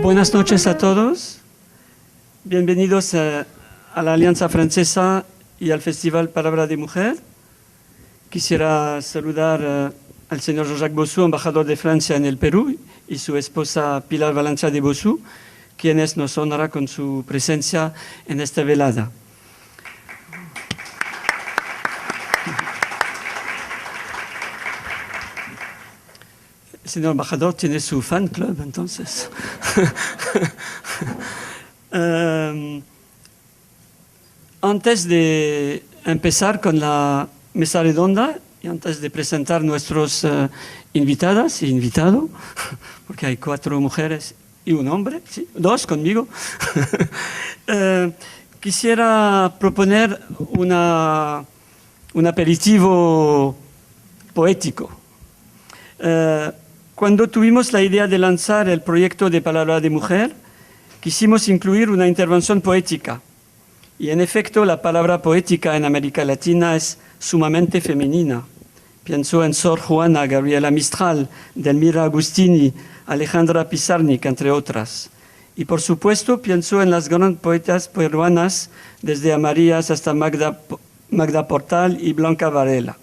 Buenas noches a todos. Bienvenidos a la Alianza Francesa y al Festival Palabra de Mujer. Quisiera saludar al señor Jean-Jacques Bossou, embajador de Francia en el Perú, y su esposa Pilar Valencia de Bossou, quienes nos honra con su presencia en esta velada. El señor embajador tiene su fan club, entonces. Antes de empezar con la mesa redonda y antes de presentar nuestros invitadas y invitado, porque hay 4 mujeres y un hombre, ¿sí? 2 conmigo, quisiera proponer un aperitivo poético. Cuando tuvimos la idea de lanzar el proyecto de Palabra de Mujer, quisimos incluir una intervención poética. Y en efecto, la palabra poética en América Latina es sumamente femenina. Pienso en Sor Juana, Gabriela Mistral, Delmira Agustini, Alejandra Pizarnik, entre otras. Y por supuesto, pienso en las grandes poetas peruanas, desde Amarías hasta Magda Portal y Blanca Varela.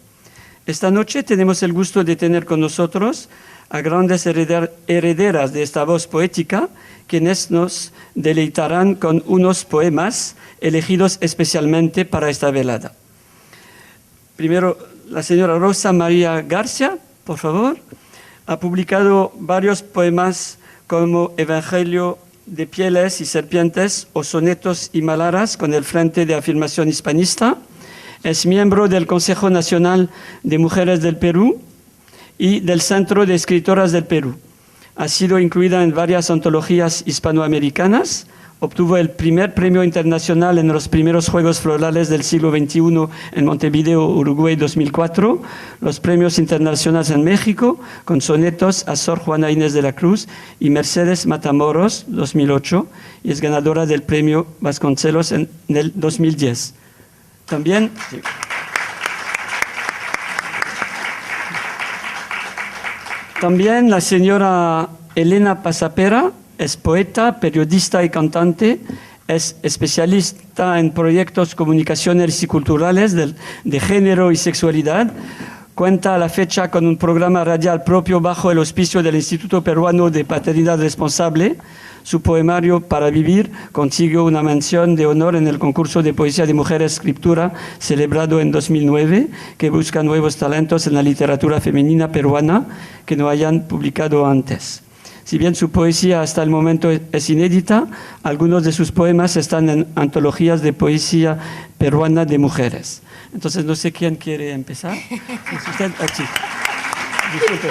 Esta noche tenemos el gusto de tener con nosotros a grandes herederas de esta voz poética, quienes nos deleitarán con unos poemas elegidos especialmente para esta velada. Primero, la señora Rosa María García, por favor, ha publicado varios poemas como Evangelio de Pieles y Serpientes o Sonetos y Malaras con el Frente de Afirmación Hispanista. Es miembro del Consejo Nacional de Mujeres del Perú y del Centro de Escritoras del Perú. Ha sido incluida en varias antologías hispanoamericanas, obtuvo el primer premio internacional en los primeros Juegos Florales del siglo XXI en Montevideo, Uruguay, 2004, los premios internacionales en México, con sonetos a Sor Juana Inés de la Cruz y Mercedes Matamoros, 2008, y es ganadora del premio Vasconcelos en el 2010. También... Sí. También la señora Elena Pasapera es poeta, periodista y cantante, es especialista en proyectos comunicacionales y culturales de género y sexualidad. Cuenta a la fecha con un programa radial propio bajo el auspicio del Instituto Peruano de Paternidad Responsable. Su poemario Para Vivir consiguió una mención de honor en el concurso de poesía de mujer escritura celebrado en 2009, que busca nuevos talentos en la literatura femenina peruana que no hayan publicado antes. Si bien su poesía hasta el momento es inédita, algunos de sus poemas están en antologías de poesía peruana de mujeres. Entonces, no sé quién quiere empezar. Usted, aquí. Disculpe.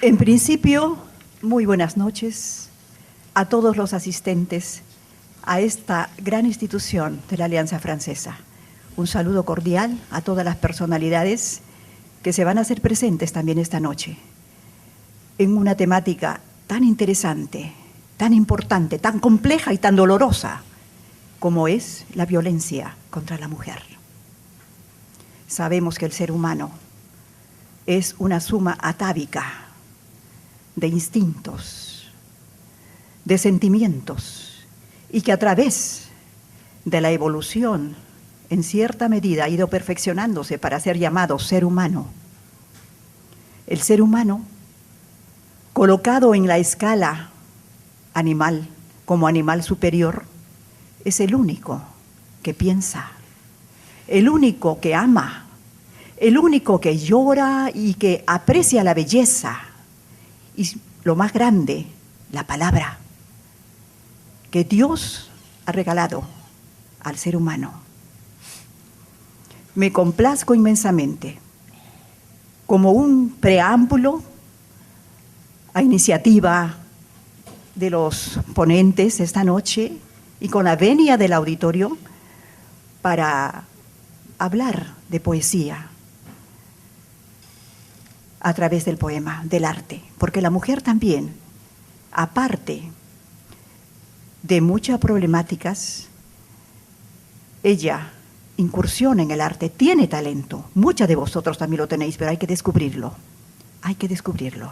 En principio, muy buenas noches a todos los asistentes a esta gran institución de la Alianza Francesa. Un saludo cordial a todas las personalidades que se van a hacer presentes también esta noche en una temática tan interesante, tan importante, tan compleja y tan dolorosa como es la violencia contra la mujer. Sabemos que el ser humano es una suma atávica de instintos, de sentimientos, y que a través de la evolución, en cierta medida, ha ido perfeccionándose para ser llamado ser humano. El ser humano, colocado en la escala animal, como animal superior, es el único que piensa, el único que ama, el único que llora y que aprecia la belleza. Y lo más grande, la palabra que Dios ha regalado al ser humano. Me complazco inmensamente, como un preámbulo a iniciativa de los ponentes esta noche y con la venia del auditorio, para hablar de poesía a través del poema, del arte, porque la mujer también, aparte de muchas problemáticas, ella incursiona en el arte, tiene talento. Muchas de vosotros también lo tenéis, pero hay que descubrirlo. Hay que descubrirlo.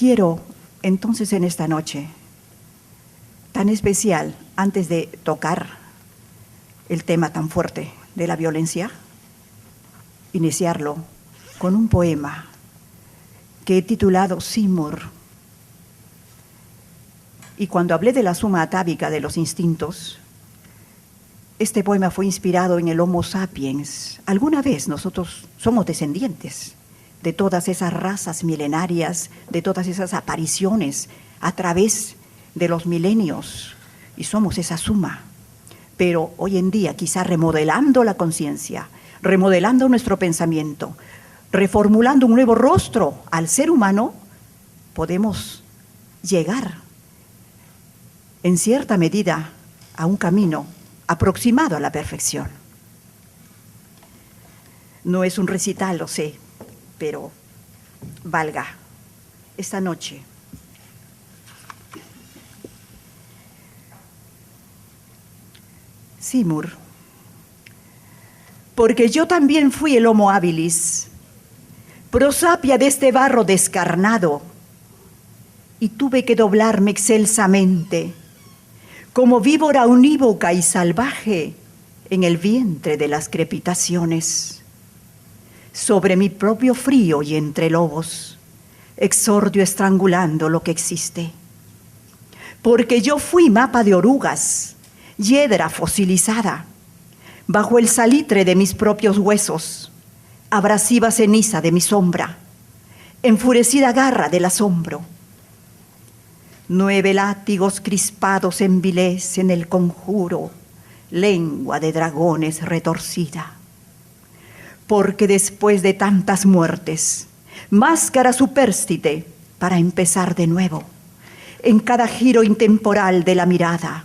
Quiero entonces en esta noche tan especial, antes de tocar el tema tan fuerte de la violencia, iniciarlo con un poema que he titulado Simur. Y cuando hablé de la suma atávica de los instintos, este poema fue inspirado en el Homo sapiens. Alguna vez nosotros somos descendientes de todas esas razas milenarias, de todas esas apariciones a través de los milenios, y somos esa suma. Pero hoy en día, quizá remodelando la conciencia, remodelando nuestro pensamiento, reformulando un nuevo rostro al ser humano, podemos llegar en cierta medida a un camino aproximado a la perfección. No es un recital, lo sé, pero valga esta noche. Simur, porque yo también fui el Homo habilis, prosapia de este barro descarnado, y tuve que doblarme excelsamente, como víbora unívoca y salvaje, en el vientre de las crepitaciones. Sobre mi propio frío y entre lobos, exordio estrangulando lo que existe. Porque yo fui mapa de orugas, hiedra fosilizada, bajo el salitre de mis propios huesos, abrasiva ceniza de mi sombra, enfurecida garra del asombro. 9 látigos crispados envilecen el conjuro, lengua de dragones retorcida. Porque después de tantas muertes, máscara supérstite para empezar de nuevo, en cada giro intemporal de la mirada.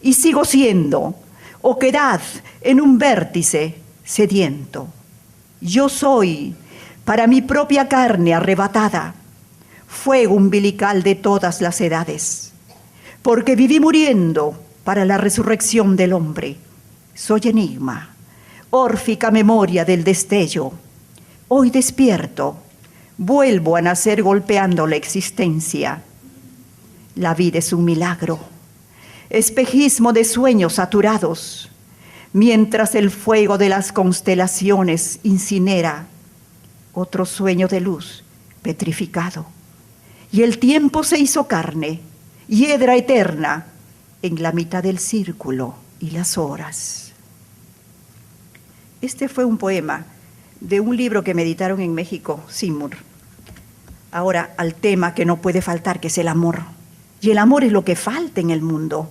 Y sigo siendo oquedad en un vértice sediento. Yo soy, para mi propia carne arrebatada, fuego umbilical de todas las edades, porque viví muriendo para la resurrección del hombre. Soy enigma, órfica memoria del destello. Hoy despierto, vuelvo a nacer golpeando la existencia. La vida es un milagro, espejismo de sueños saturados, mientras el fuego de las constelaciones incinera otro sueño de luz petrificado. Y el tiempo se hizo carne, hiedra eterna, en la mitad del círculo y las horas. Este fue un poema de un libro que me editaron en México, Simur. Ahora al tema que no puede faltar, que es el amor. Y el amor es lo que falta en el mundo,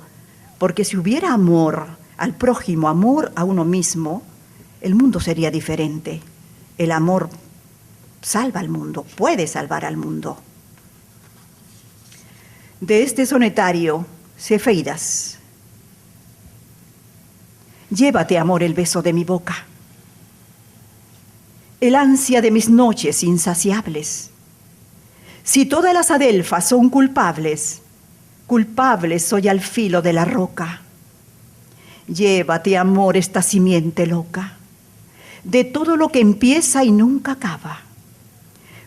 porque si hubiera amor al prójimo, amor a uno mismo, el mundo sería diferente. El amor salva al mundo, puede salvar al mundo. De este sonetario, Cefeidas. Llévate, amor, el beso de mi boca, el ansia de mis noches insaciables. Si todas las adelfas son culpables, culpable soy al filo de la roca. Llévate, amor, esta simiente loca, de todo lo que empieza y nunca acaba,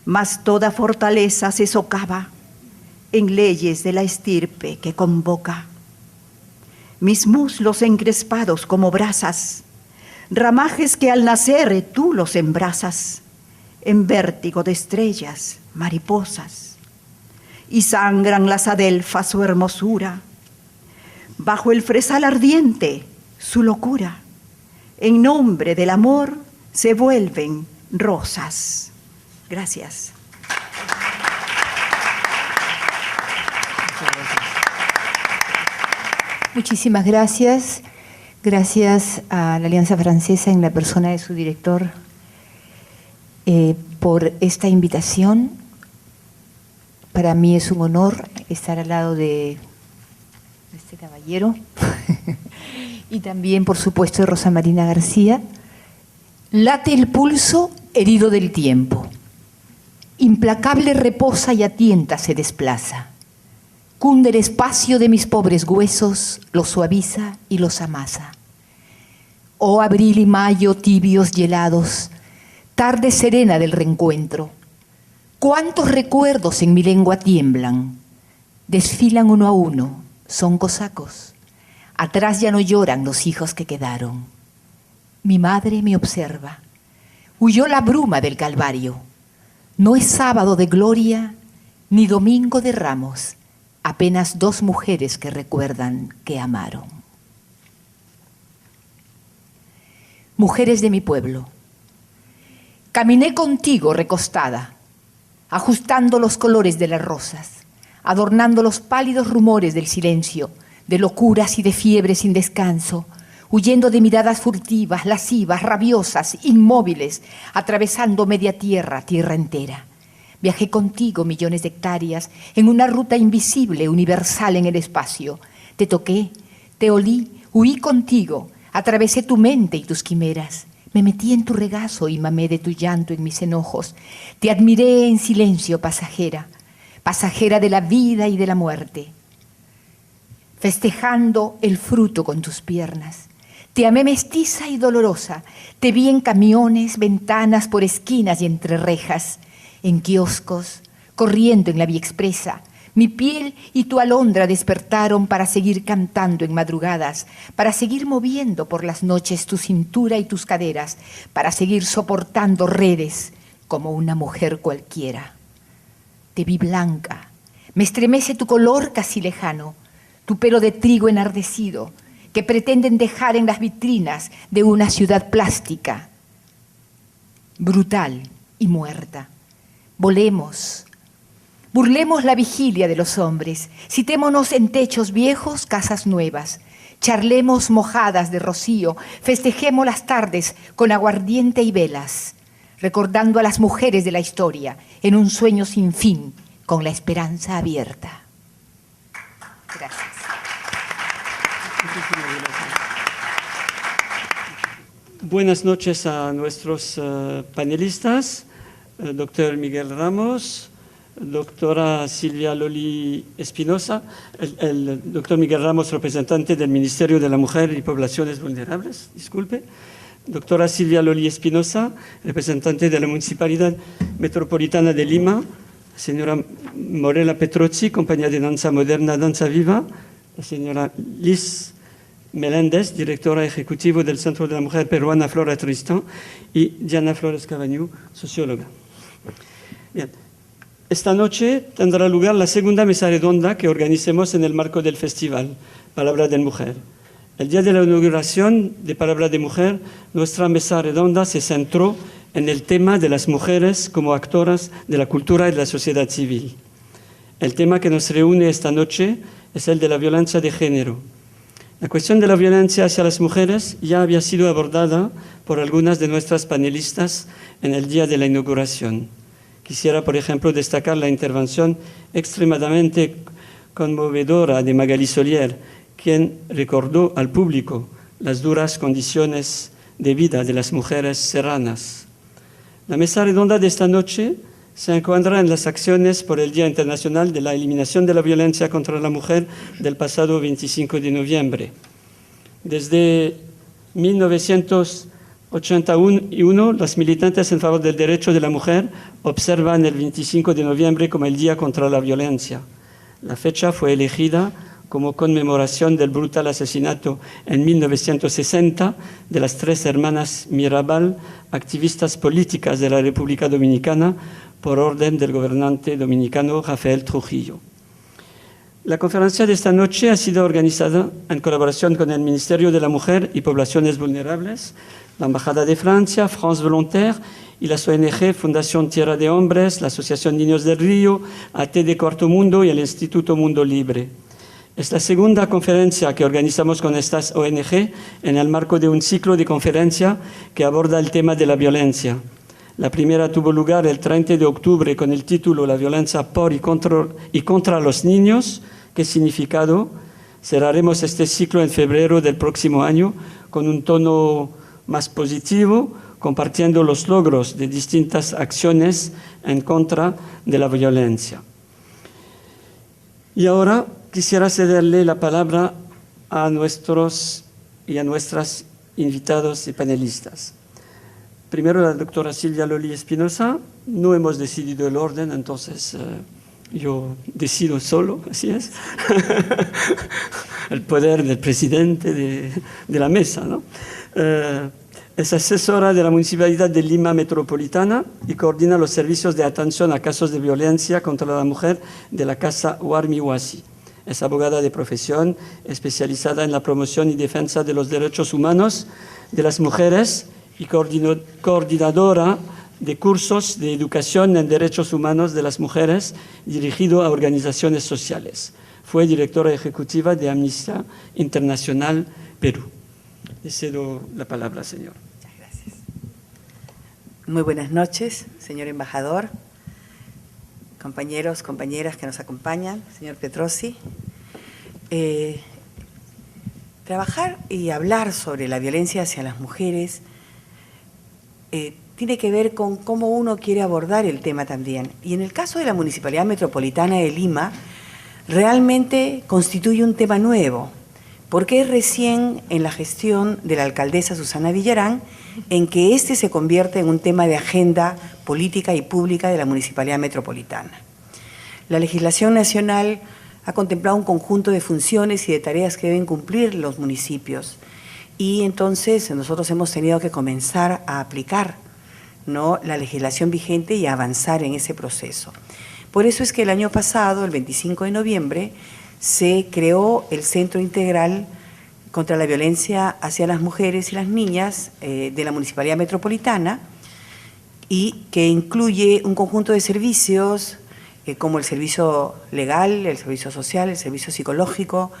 mas toda fortaleza se socava en leyes de la estirpe que convoca. Mis muslos encrespados como brasas, ramajes que al nacer tú los embrasas, en vértigo de estrellas, mariposas, y sangran las adelfas su hermosura, bajo el fresal ardiente su locura, en nombre del amor se vuelven rosas. Gracias. Muchísimas gracias. Gracias a la Alianza Francesa en la persona de su director por esta invitación. Para mí es un honor estar al lado de este caballero y también, por supuesto, de Rosa Marina García. Late el pulso herido del tiempo. Implacable reposa y a tientas se desplaza. Cunde el espacio de mis pobres huesos, los suaviza y los amasa. Oh abril y mayo tibios y helados, tarde serena del reencuentro. ¿Cuántos recuerdos en mi lengua tiemblan? Desfilan uno a uno, son cosacos. Atrás ya no lloran los hijos que quedaron. Mi madre me observa. Huyó la bruma del Calvario. No es sábado de gloria ni domingo de Ramos. Apenas dos mujeres que recuerdan que amaron. Mujeres de mi pueblo. Caminé contigo recostada, ajustando los colores de las rosas, adornando los pálidos rumores del silencio, de locuras y de fiebre sin descanso, huyendo de miradas furtivas, lascivas, rabiosas, inmóviles, atravesando media tierra, tierra entera. Viajé contigo millones de hectáreas en una ruta invisible, universal en el espacio. Te toqué, te olí, huí contigo, atravesé tu mente y tus quimeras. Me metí en tu regazo y mamé de tu llanto en mis enojos. Te admiré en silencio, pasajera, pasajera de la vida y de la muerte. Festejando el fruto con tus piernas. Te amé mestiza y dolorosa. Te vi en camiones, ventanas, por esquinas y entre rejas, en kioscos, corriendo en la vía expresa. Mi piel y tu alondra despertaron para seguir cantando en madrugadas, para seguir moviendo por las noches tu cintura y tus caderas, para seguir soportando redes como una mujer cualquiera. Te vi blanca, me estremece tu color casi lejano, tu pelo de trigo enardecido, que pretenden dejar en las vitrinas de una ciudad plástica, brutal y muerta. Volemos, burlemos la vigilia de los hombres, citémonos en techos viejos, casas nuevas, charlemos mojadas de rocío, festejemos las tardes con aguardiente y velas, recordando a las mujeres de la historia en un sueño sin fin, con la esperanza abierta. Gracias. Buenas noches a nuestros panelistas, doctor Miguel Ramos, doctora Silvia Loli Espinosa, el doctor Miguel Ramos, representante del Ministerio de la Mujer y Poblaciones Vulnerables, disculpe, doctora Silvia Loli Espinosa, representante de la Municipalidad Metropolitana de Lima, señora Morela Petrozzi, compañía de danza moderna Danza Viva, la señora Liz Meléndez, directora ejecutiva del Centro de la Mujer Peruana Flora Tristán, y Diana Flores Cabañú, socióloga. Bien. Esta noche tendrá lugar la segunda mesa redonda que organicemos en el marco del festival Palabra de Mujer. El día de la inauguración de Palabra de Mujer, nuestra mesa redonda se centró en el tema de las mujeres como actoras de la cultura y de la sociedad civil. El tema que nos reúne esta noche es el de la violencia de género. La cuestión de la violencia hacia las mujeres ya había sido abordada por algunas de nuestras panelistas en el día de la inauguración. Quisiera, por ejemplo, destacar la intervención extremadamente conmovedora de Magali Solier, quien recordó al público las duras condiciones de vida de las mujeres serranas. La mesa redonda de esta noche se encuadra en las acciones por el Día Internacional de la Eliminación de la Violencia contra la Mujer del pasado 25 de noviembre. Desde 1981, las militantes en favor del derecho de la mujer observan el 25 de noviembre como el Día contra la Violencia. La fecha fue elegida como conmemoración del brutal asesinato en 1960 de las 3 hermanas Mirabal, activistas políticas de la República Dominicana, por orden del gobernante dominicano Rafael Trujillo. La conferencia de esta noche ha sido organizada en colaboración con el Ministerio de la Mujer y Poblaciones Vulnerables, la Embajada de Francia, France Volontaire y las ONG Fundación Tierra de Hombres, la Asociación Niños del Río, AT de Cuarto Mundo y el Instituto Mundo Libre. Es la segunda conferencia que organizamos con estas ONG en el marco de un ciclo de conferencia que aborda el tema de la violencia. La primera tuvo lugar el 30 de octubre con el título La violencia por y contra los niños. ¿Qué significado? Cerraremos este ciclo en febrero del próximo año con un tono más positivo, compartiendo los logros de distintas acciones en contra de la violencia. Y ahora quisiera cederle la palabra a nuestros y a nuestras invitados y panelistas. primero la doctora Silvia Loli Espinosa. No hemos decidido el orden, entonces yo decido solo, así es. El poder del presidente de la mesa, ¿no? Es asesora de la Municipalidad de Lima Metropolitana y coordina los servicios de atención a casos de violencia contra la mujer de la Casa Warmiwasi. Es abogada de profesión, especializada en la promoción y defensa de los derechos humanos de las mujeres y coordinadora de cursos de educación en derechos humanos de las mujeres dirigido a organizaciones sociales. Fue directora ejecutiva de Amnistía Internacional Perú. Le cedo la palabra, señor. Muchas gracias. Muy buenas noches, señor embajador, compañeros, compañeras que nos acompañan, señor Petrosi. Trabajar y hablar sobre la violencia hacia las mujeres tiene que ver con cómo uno quiere abordar el tema también. Y en el caso de la Municipalidad Metropolitana de Lima, realmente constituye un tema nuevo, porque es recién en la gestión de la alcaldesa Susana Villarán en que este se convierte en un tema de agenda política y pública de la Municipalidad Metropolitana. La legislación nacional ha contemplado un conjunto de funciones y de tareas que deben cumplir los municipios y entonces nosotros hemos tenido que comenzar a aplicar, ¿no?, la legislación vigente y a avanzar en ese proceso. Por eso es que el año pasado, el 25 de noviembre, se creó el Centro Integral contra la Violencia hacia las Mujeres y las Niñas de la Municipalidad Metropolitana y que incluye un conjunto de servicios como el servicio legal, el servicio social, el servicio psicológico,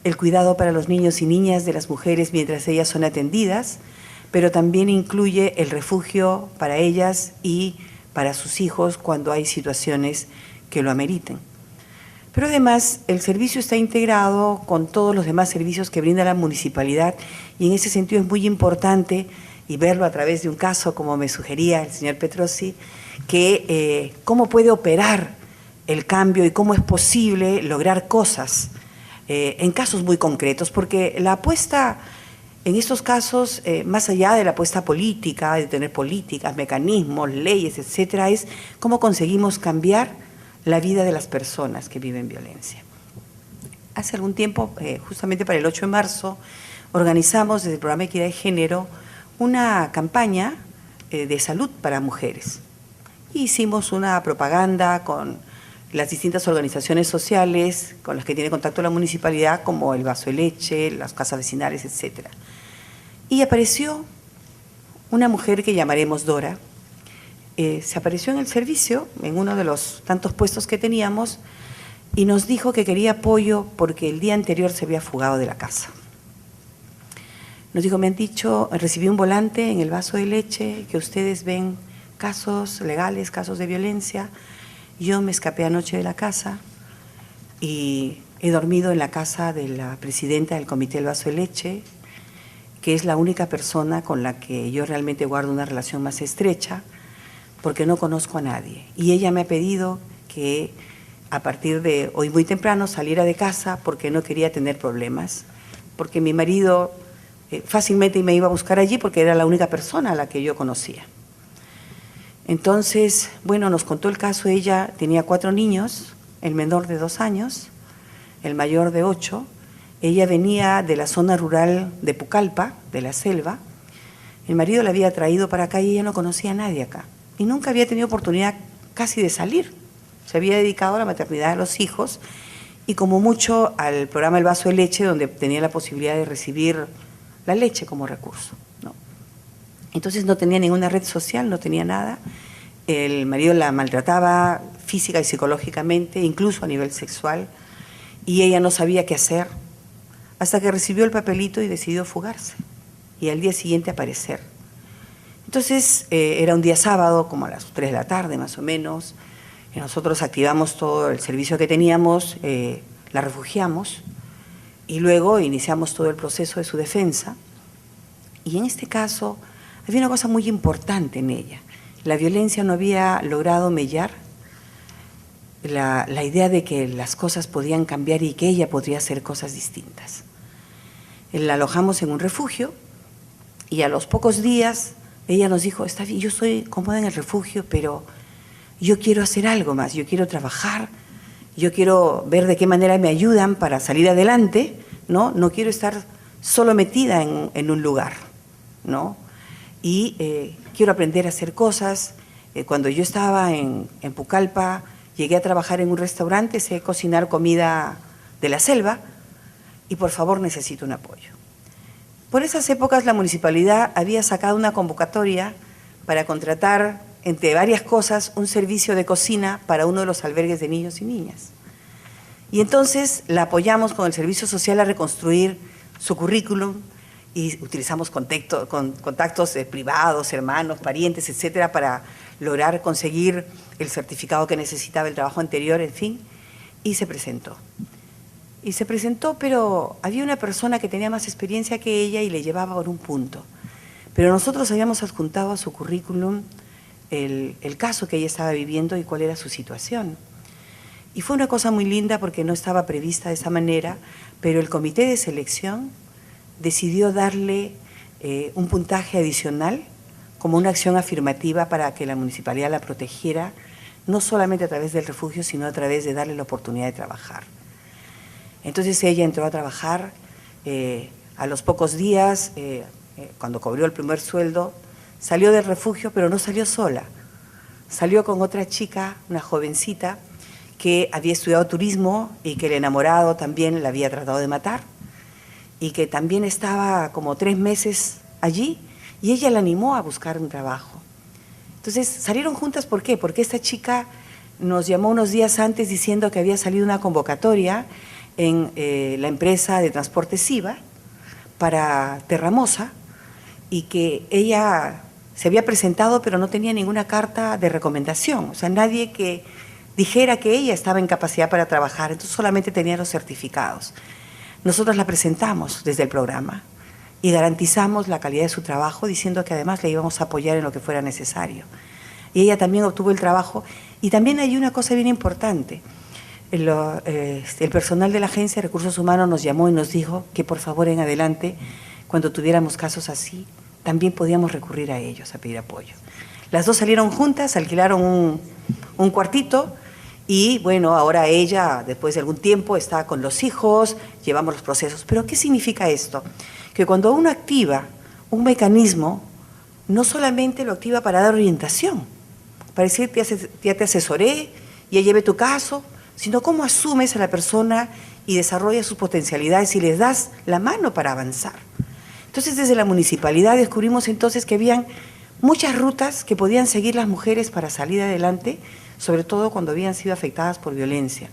el cuidado para los niños y niñas de las mujeres mientras ellas son atendidas, pero también incluye el refugio para ellas y para sus hijos cuando hay situaciones que lo ameriten. Pero además el servicio está integrado con todos los demás servicios que brinda la municipalidad y en ese sentido es muy importante, y verlo a través de un caso como me sugería el señor Petrosi, que cómo puede operar el cambio y cómo es posible lograr cosas en casos muy concretos, porque la apuesta en estos casos, más allá de la apuesta política, de tener políticas, mecanismos, leyes, etcétera, es cómo conseguimos cambiar la vida de las personas que viven violencia. Hace algún tiempo, justamente para el 8 de marzo, organizamos desde el Programa de Equidad de Género una campaña de salud para mujeres. Hicimos una propaganda con las distintas organizaciones sociales con las que tiene contacto la municipalidad, como el Vaso de Leche, las casas vecinales, etcétera. Y apareció una mujer que llamaremos Dora. Se apareció en el servicio, en uno de los tantos puestos que teníamos, y nos dijo que quería apoyo porque el día anterior se había fugado de la casa. Nos dijo, me han dicho, recibí un volante en el Vaso de Leche, que ustedes ven casos legales, casos de violencia. Yo me escapé anoche de la casa y he dormido en la casa de la presidenta del Comité del Vaso de Leche, que es la única persona con la que yo realmente guardo una relación más estrecha, porque no conozco a nadie. Y ella me ha pedido que a partir de hoy muy temprano saliera de casa porque no quería tener problemas, porque mi marido fácilmente me iba a buscar allí porque era la única persona a la que yo conocía. Entonces, bueno, nos contó el caso. Ella tenía 4 niños, el menor de 2 años, el mayor de 8. Ella venía de la zona rural de Pucallpa, de la selva. El marido la había traído para acá y ella no conocía a nadie acá. Y nunca había tenido oportunidad casi de salir. Se había dedicado a la maternidad de los hijos y como mucho al programa El Vaso de Leche, donde tenía la posibilidad de recibir la leche como recurso, ¿no? Entonces no tenía ninguna red social, no tenía nada. El marido la maltrataba física y psicológicamente, incluso a nivel sexual, y ella no sabía qué hacer, hasta que recibió el papelito y decidió fugarse, y al día siguiente aparecer. Entonces era un día sábado, como a las 3 de la tarde más o menos, y nosotros activamos todo el servicio que teníamos, la refugiamos, y luego iniciamos todo el proceso de su defensa. Y en este caso había una cosa muy importante en ella. La violencia no había logrado mellar la idea de que las cosas podían cambiar y que ella podría hacer cosas distintas. La alojamos en un refugio y a los pocos días ella nos dijo, está bien, yo estoy cómoda en el refugio, pero yo quiero hacer algo más, yo quiero trabajar, yo quiero ver de qué manera me ayudan para salir adelante, ¿no? No quiero estar solo metida en un lugar, ¿no? Y quiero aprender a hacer cosas. Cuando yo estaba en Pucallpa, llegué a trabajar en un restaurante, sé cocinar comida de la selva y por favor necesito un apoyo. Por esas épocas la municipalidad había sacado una convocatoria para contratar, entre varias cosas, un servicio de cocina para uno de los albergues de niños y niñas. Y entonces la apoyamos con el servicio social a reconstruir su currículum y utilizamos contactos privados, hermanos, parientes, etcétera, para lograr conseguir el certificado que necesitaba el trabajo anterior, en fin, y se presentó. Y se presentó, pero había una persona que tenía más experiencia que ella y le llevaba por un punto. Pero nosotros habíamos adjuntado a su currículum el caso que ella estaba viviendo y cuál era su situación. Y fue una cosa muy linda porque no estaba prevista de esa manera, pero el comité de selección decidió darle un puntaje adicional como una acción afirmativa para que la municipalidad la protegiera, no solamente a través del refugio, sino a través de darle la oportunidad de trabajar. Entonces ella entró a trabajar, a los pocos días, cuando cobró el primer sueldo, salió del refugio, pero no salió sola. Salió con otra chica, una jovencita, que había estudiado turismo y que el enamorado también la había tratado de matar y que también estaba como 3 meses allí y ella la animó a buscar un trabajo. Entonces salieron juntas, ¿por qué? Porque esta chica nos llamó unos días antes diciendo que había salido una convocatoria en la empresa de transporte SIVA para Terramosa y que ella se había presentado pero no tenía ninguna carta de recomendación, o sea, nadie que dijera que ella estaba en capacidad para trabajar, entonces solamente tenía los certificados. Nosotros la presentamos desde el programa y garantizamos la calidad de su trabajo diciendo que además le íbamos a apoyar en lo que fuera necesario. Y ella también obtuvo el trabajo y también hay una cosa bien importante. El personal de la Agencia de Recursos Humanos nos llamó y nos dijo que por favor en adelante, cuando tuviéramos casos así, también podíamos recurrir a ellos a pedir apoyo. Las dos salieron juntas, alquilaron un cuartito y bueno, ahora ella, después de algún tiempo, está con los hijos, llevamos los procesos. ¿Pero qué significa esto? Que cuando uno activa un mecanismo, no solamente lo activa para dar orientación, para decir, ya te asesoré, ya llevé tu caso, sino cómo asumes a la persona y desarrollas sus potencialidades y les das la mano para avanzar. Entonces, desde la municipalidad descubrimos entonces que habían muchas rutas que podían seguir las mujeres para salir adelante, sobre todo cuando habían sido afectadas por violencia.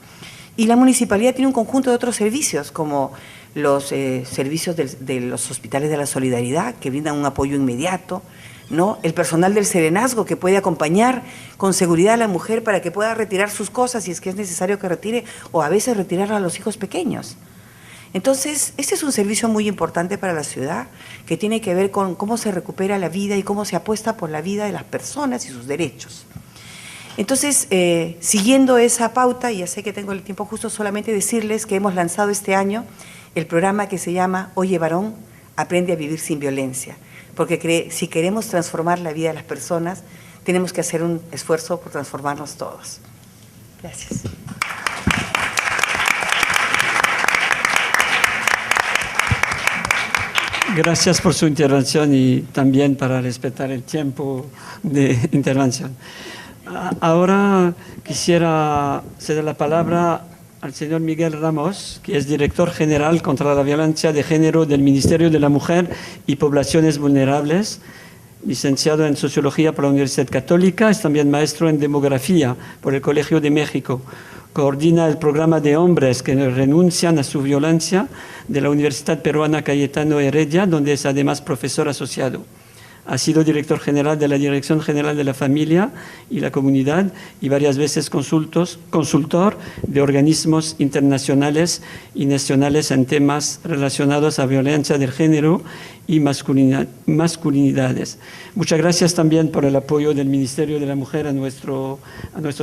Y la municipalidad tiene un conjunto de otros servicios, como los servicios de los hospitales de la solidaridad, que brindan un apoyo inmediato, ¿no? El personal del serenazgo, que puede acompañar con seguridad a la mujer para que pueda retirar sus cosas si es que es necesario que retire, o a veces retirar a los hijos pequeños. Entonces, este es un servicio muy importante para la ciudad, que tiene que ver con cómo se recupera la vida y cómo se apuesta por la vida de las personas y sus derechos. Entonces, siguiendo esa pauta, y ya sé que tengo el tiempo justo, solamente decirles que hemos lanzado este año el programa que se llama Oye Varón, aprende a vivir sin violencia, porque si queremos transformar la vida de las personas, tenemos que hacer un esfuerzo por transformarnos todos. Gracias. Gracias por su intervención y también para respetar el tiempo de intervención. Ahora quisiera ceder la palabra al señor Miguel Ramos, que es director general contra la violencia de género del Ministerio de la Mujer y Poblaciones Vulnerables, licenciado en Sociología por la Universidad Católica, es también maestro en Demografía por el Colegio de México. Coordina el programa de hombres que renuncian a su violencia de la Universidad Peruana Cayetano Heredia, donde es además profesor asociado. Ha sido director general de la Dirección General de la Familia y la Comunidad y varias veces consultor de organismos internacionales y nacionales en temas relacionados a violencia del género y masculinidades. Muchas gracias también por el apoyo del Ministerio de la Mujer a nuestros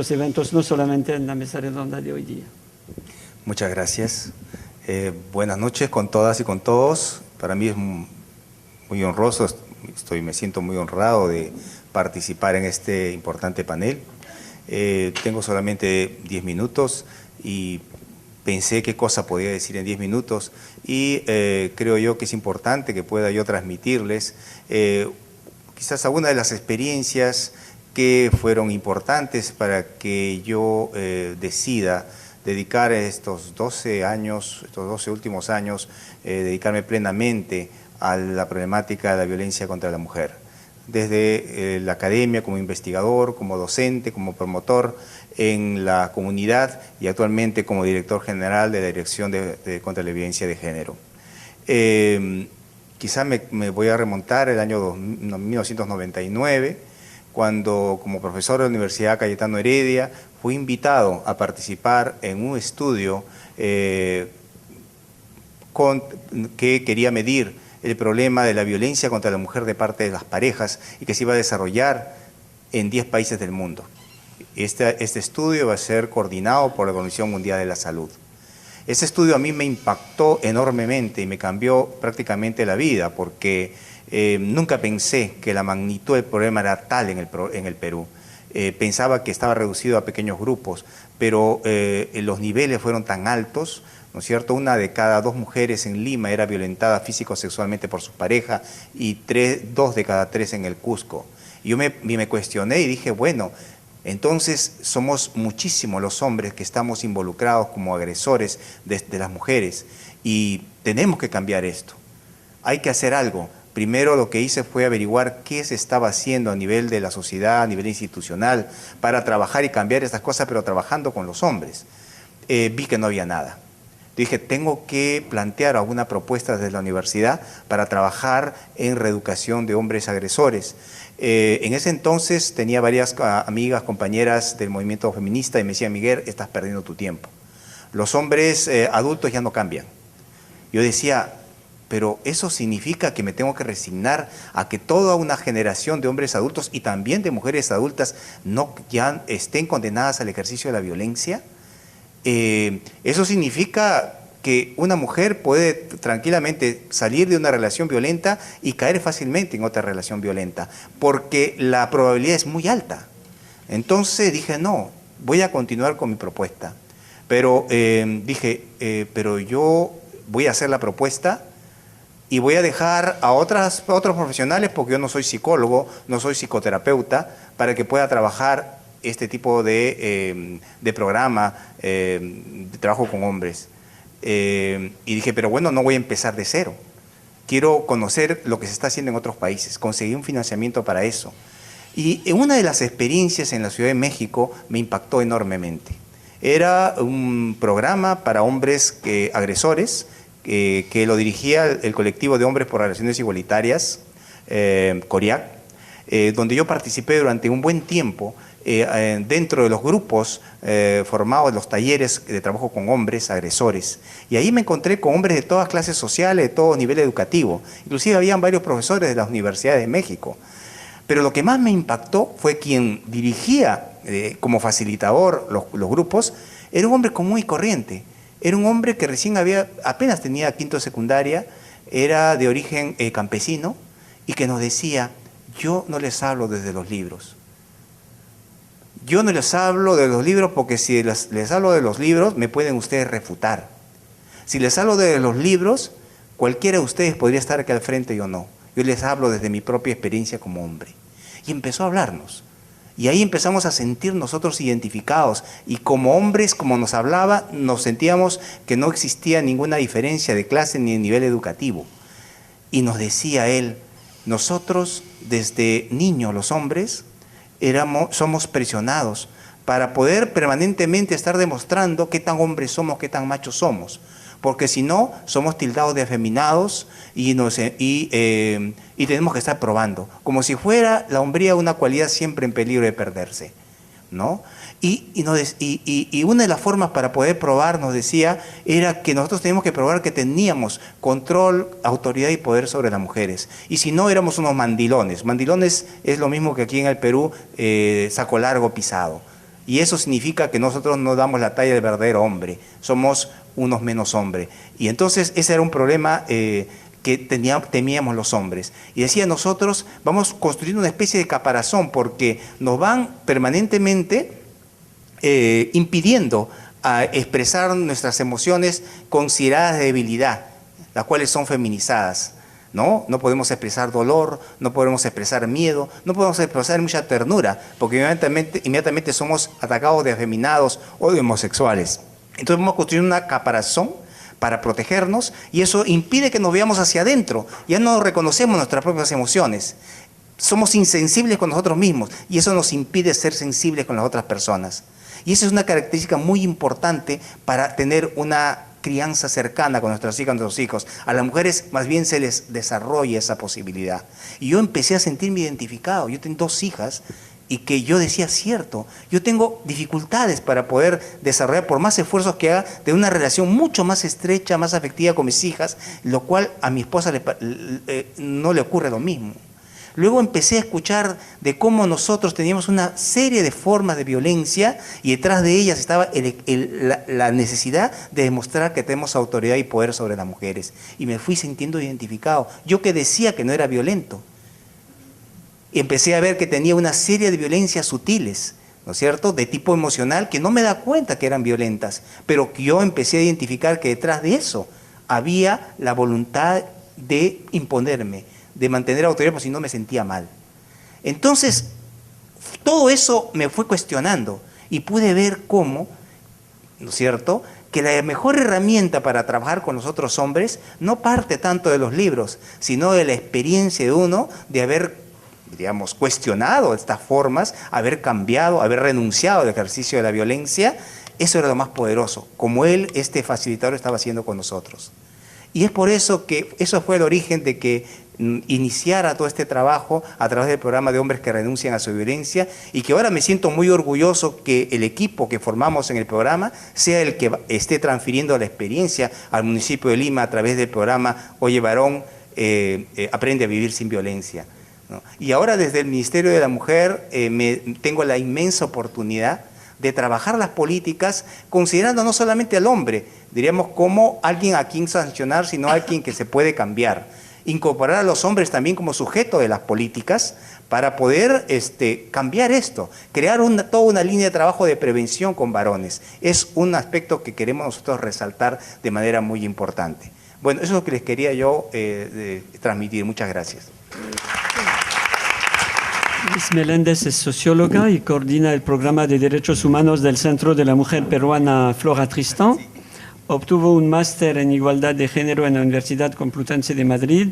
eventos, no solamente en la mesa redonda de hoy día. Muchas gracias. Buenas noches con todas y con todos. Para mí es muy honroso me siento muy honrado de participar en este importante panel. Tengo solamente 10 minutos y pensé qué cosa podía decir en 10 minutos y creo yo que es importante que pueda yo transmitirles quizás algunas de las experiencias que fueron importantes para que yo decida dedicar estos 12 últimos años, dedicarme plenamente a la problemática de la violencia contra la mujer. Desde la academia, como investigador, como docente, como promotor en la comunidad y actualmente como director general de la Dirección contra la Violencia de Género. Quizá me voy a remontar al año 1999, cuando como profesor de la Universidad Cayetano Heredia fui invitado a participar en un estudio que quería medir el problema de la violencia contra la mujer de parte de las parejas y que se iba a desarrollar en 10 países del mundo. Este estudio va a ser coordinado por la Organización Mundial de la Salud. Ese estudio a mí me impactó enormemente y me cambió prácticamente la vida porque nunca pensé que la magnitud del problema era tal en el Perú. Pensaba que estaba reducido a pequeños grupos, pero los niveles fueron tan altos, ¿no es cierto? 1 de cada 2 mujeres en Lima era violentada físico-sexualmente por su pareja y 2 de cada 3 en el Cusco. Y yo me cuestioné y dije, bueno, entonces somos muchísimos los hombres que estamos involucrados como agresores de las mujeres y tenemos que cambiar esto. Hay que hacer algo. Primero lo que hice fue averiguar qué se estaba haciendo a nivel de la sociedad, a nivel institucional, para trabajar y cambiar estas cosas, pero trabajando con los hombres. Vi que no había nada. Dije, tengo que plantear alguna propuesta desde la universidad para trabajar en reeducación de hombres agresores. En ese entonces tenía varias amigas, compañeras del movimiento feminista y me decían, Miguel, estás perdiendo tu tiempo. Los hombres adultos ya no cambian. Yo decía, pero eso significa que me tengo que resignar a que toda una generación de hombres adultos y también de mujeres adultas ya estén condenadas al ejercicio de la violencia. Eso significa que una mujer puede tranquilamente salir de una relación violenta y caer fácilmente en otra relación violenta, porque la probabilidad es muy alta. Entonces dije, no, voy a continuar con mi propuesta. Pero dije, pero yo voy a hacer la propuesta y voy a dejar a otros profesionales, porque yo no soy psicólogo, no soy psicoterapeuta, para que pueda trabajar este tipo de programa, de trabajo con hombres. Y dije, pero bueno, no voy a empezar de cero. Quiero conocer lo que se está haciendo en otros países, conseguí un financiamiento para eso. Y en una de las experiencias en la Ciudad de México me impactó enormemente. Era un programa para hombres agresores, que lo dirigía el colectivo de hombres por relaciones igualitarias, CORIAC, donde yo participé durante un buen tiempo dentro de los grupos formados, los talleres de trabajo con hombres agresores. Y ahí me encontré con hombres de todas clases sociales, de todo nivel educativo. Inclusive habían varios profesores de las universidades de México. Pero lo que más me impactó fue quien dirigía como facilitador los grupos, era un hombre común y corriente. Era un hombre que apenas tenía quinto de secundaria, era de origen campesino y que nos decía, yo no les hablo desde los libros. Yo no les hablo de los libros porque si les hablo de los libros me pueden ustedes refutar. Si les hablo de los libros, cualquiera de ustedes podría estar aquí al frente, yo no. Yo les hablo desde mi propia experiencia como hombre. Y empezó a hablarnos. Y ahí empezamos a sentir nosotros identificados. Y como hombres, como nos hablaba, nos sentíamos que no existía ninguna diferencia de clase ni de nivel educativo. Y nos decía él, nosotros desde niños los hombres somos presionados para poder permanentemente estar demostrando qué tan hombres somos, qué tan machos somos. Porque si no, somos tildados de afeminados y tenemos que estar probando, como si fuera la hombría una cualidad siempre en peligro de perderse, ¿no? Y una de las formas para poder probar, nos decía, era que nosotros teníamos que probar que teníamos control, autoridad y poder sobre las mujeres. Y si no, éramos unos mandilones. Mandilones es lo mismo que aquí en el Perú, saco largo pisado. Y eso significa que nosotros no damos la talla del verdadero hombre, somos unos menos hombres. Y entonces ese era un problema que que temíamos los hombres. Y decía, nosotros vamos construyendo una especie de caparazón porque nos van permanentemente impidiendo a expresar nuestras emociones consideradas de debilidad, las cuales son feminizadas. No podemos expresar dolor, no podemos expresar miedo, no podemos expresar mucha ternura, porque inmediatamente somos atacados de afeminados o de homosexuales. Entonces vamos a construir una caparazón para protegernos y eso impide que nos veamos hacia adentro. Ya no reconocemos nuestras propias emociones. Somos insensibles con nosotros mismos y eso nos impide ser sensibles con las otras personas. Y esa es una característica muy importante para tener una crianza cercana con nuestras hijas, con nuestros hijos. A las mujeres más bien se les desarrolla esa posibilidad. Y yo empecé a sentirme identificado. Yo tengo 2 hijas y que yo decía, cierto, yo tengo dificultades para poder desarrollar, por más esfuerzos que haga, de una relación mucho más estrecha, más afectiva con mis hijas, lo cual a mi esposa no le ocurre lo mismo. Luego empecé a escuchar de cómo nosotros teníamos una serie de formas de violencia y detrás de ellas estaba la necesidad de demostrar que tenemos autoridad y poder sobre las mujeres. Y me fui sintiendo identificado. Yo que decía que no era violento. Y empecé a ver que tenía una serie de violencias sutiles, ¿no es cierto?, de tipo emocional, que no me da cuenta que eran violentas, pero que yo empecé a identificar que detrás de eso había la voluntad de imponerme, de mantener autoridad, porque si no me sentía mal. Entonces, todo eso me fue cuestionando y pude ver cómo, ¿no es cierto?, que la mejor herramienta para trabajar con los otros hombres no parte tanto de los libros, sino de la experiencia de uno de haber, digamos, cuestionado estas formas, haber cambiado, haber renunciado al ejercicio de la violencia. Eso era lo más poderoso, como él, este facilitador, estaba haciendo con nosotros. Y es por eso que eso fue el origen de que iniciara todo este trabajo a través del programa de hombres que renuncian a su violencia, y que ahora me siento muy orgulloso que el equipo que formamos en el programa sea el que esté transfiriendo la experiencia al municipio de Lima a través del programa Oye Varón, aprende a vivir sin violencia, ¿no? Y ahora desde el Ministerio de la Mujer tengo la inmensa oportunidad de trabajar las políticas considerando no solamente al hombre, diríamos, como alguien a quien sancionar, sino alguien que se puede cambiar. Incorporar a los hombres también como sujeto de las políticas para poder cambiar esto, crear toda una línea de trabajo de prevención con varones. Es un aspecto que queremos nosotros resaltar de manera muy importante. Bueno, eso es lo que les quería yo transmitir. Muchas gracias. Luis Meléndez es socióloga y coordina el programa de Derechos Humanos del Centro de la Mujer Peruana Flora Tristán. Obtuvo un máster en Igualdad de Género en la Universidad Complutense de Madrid.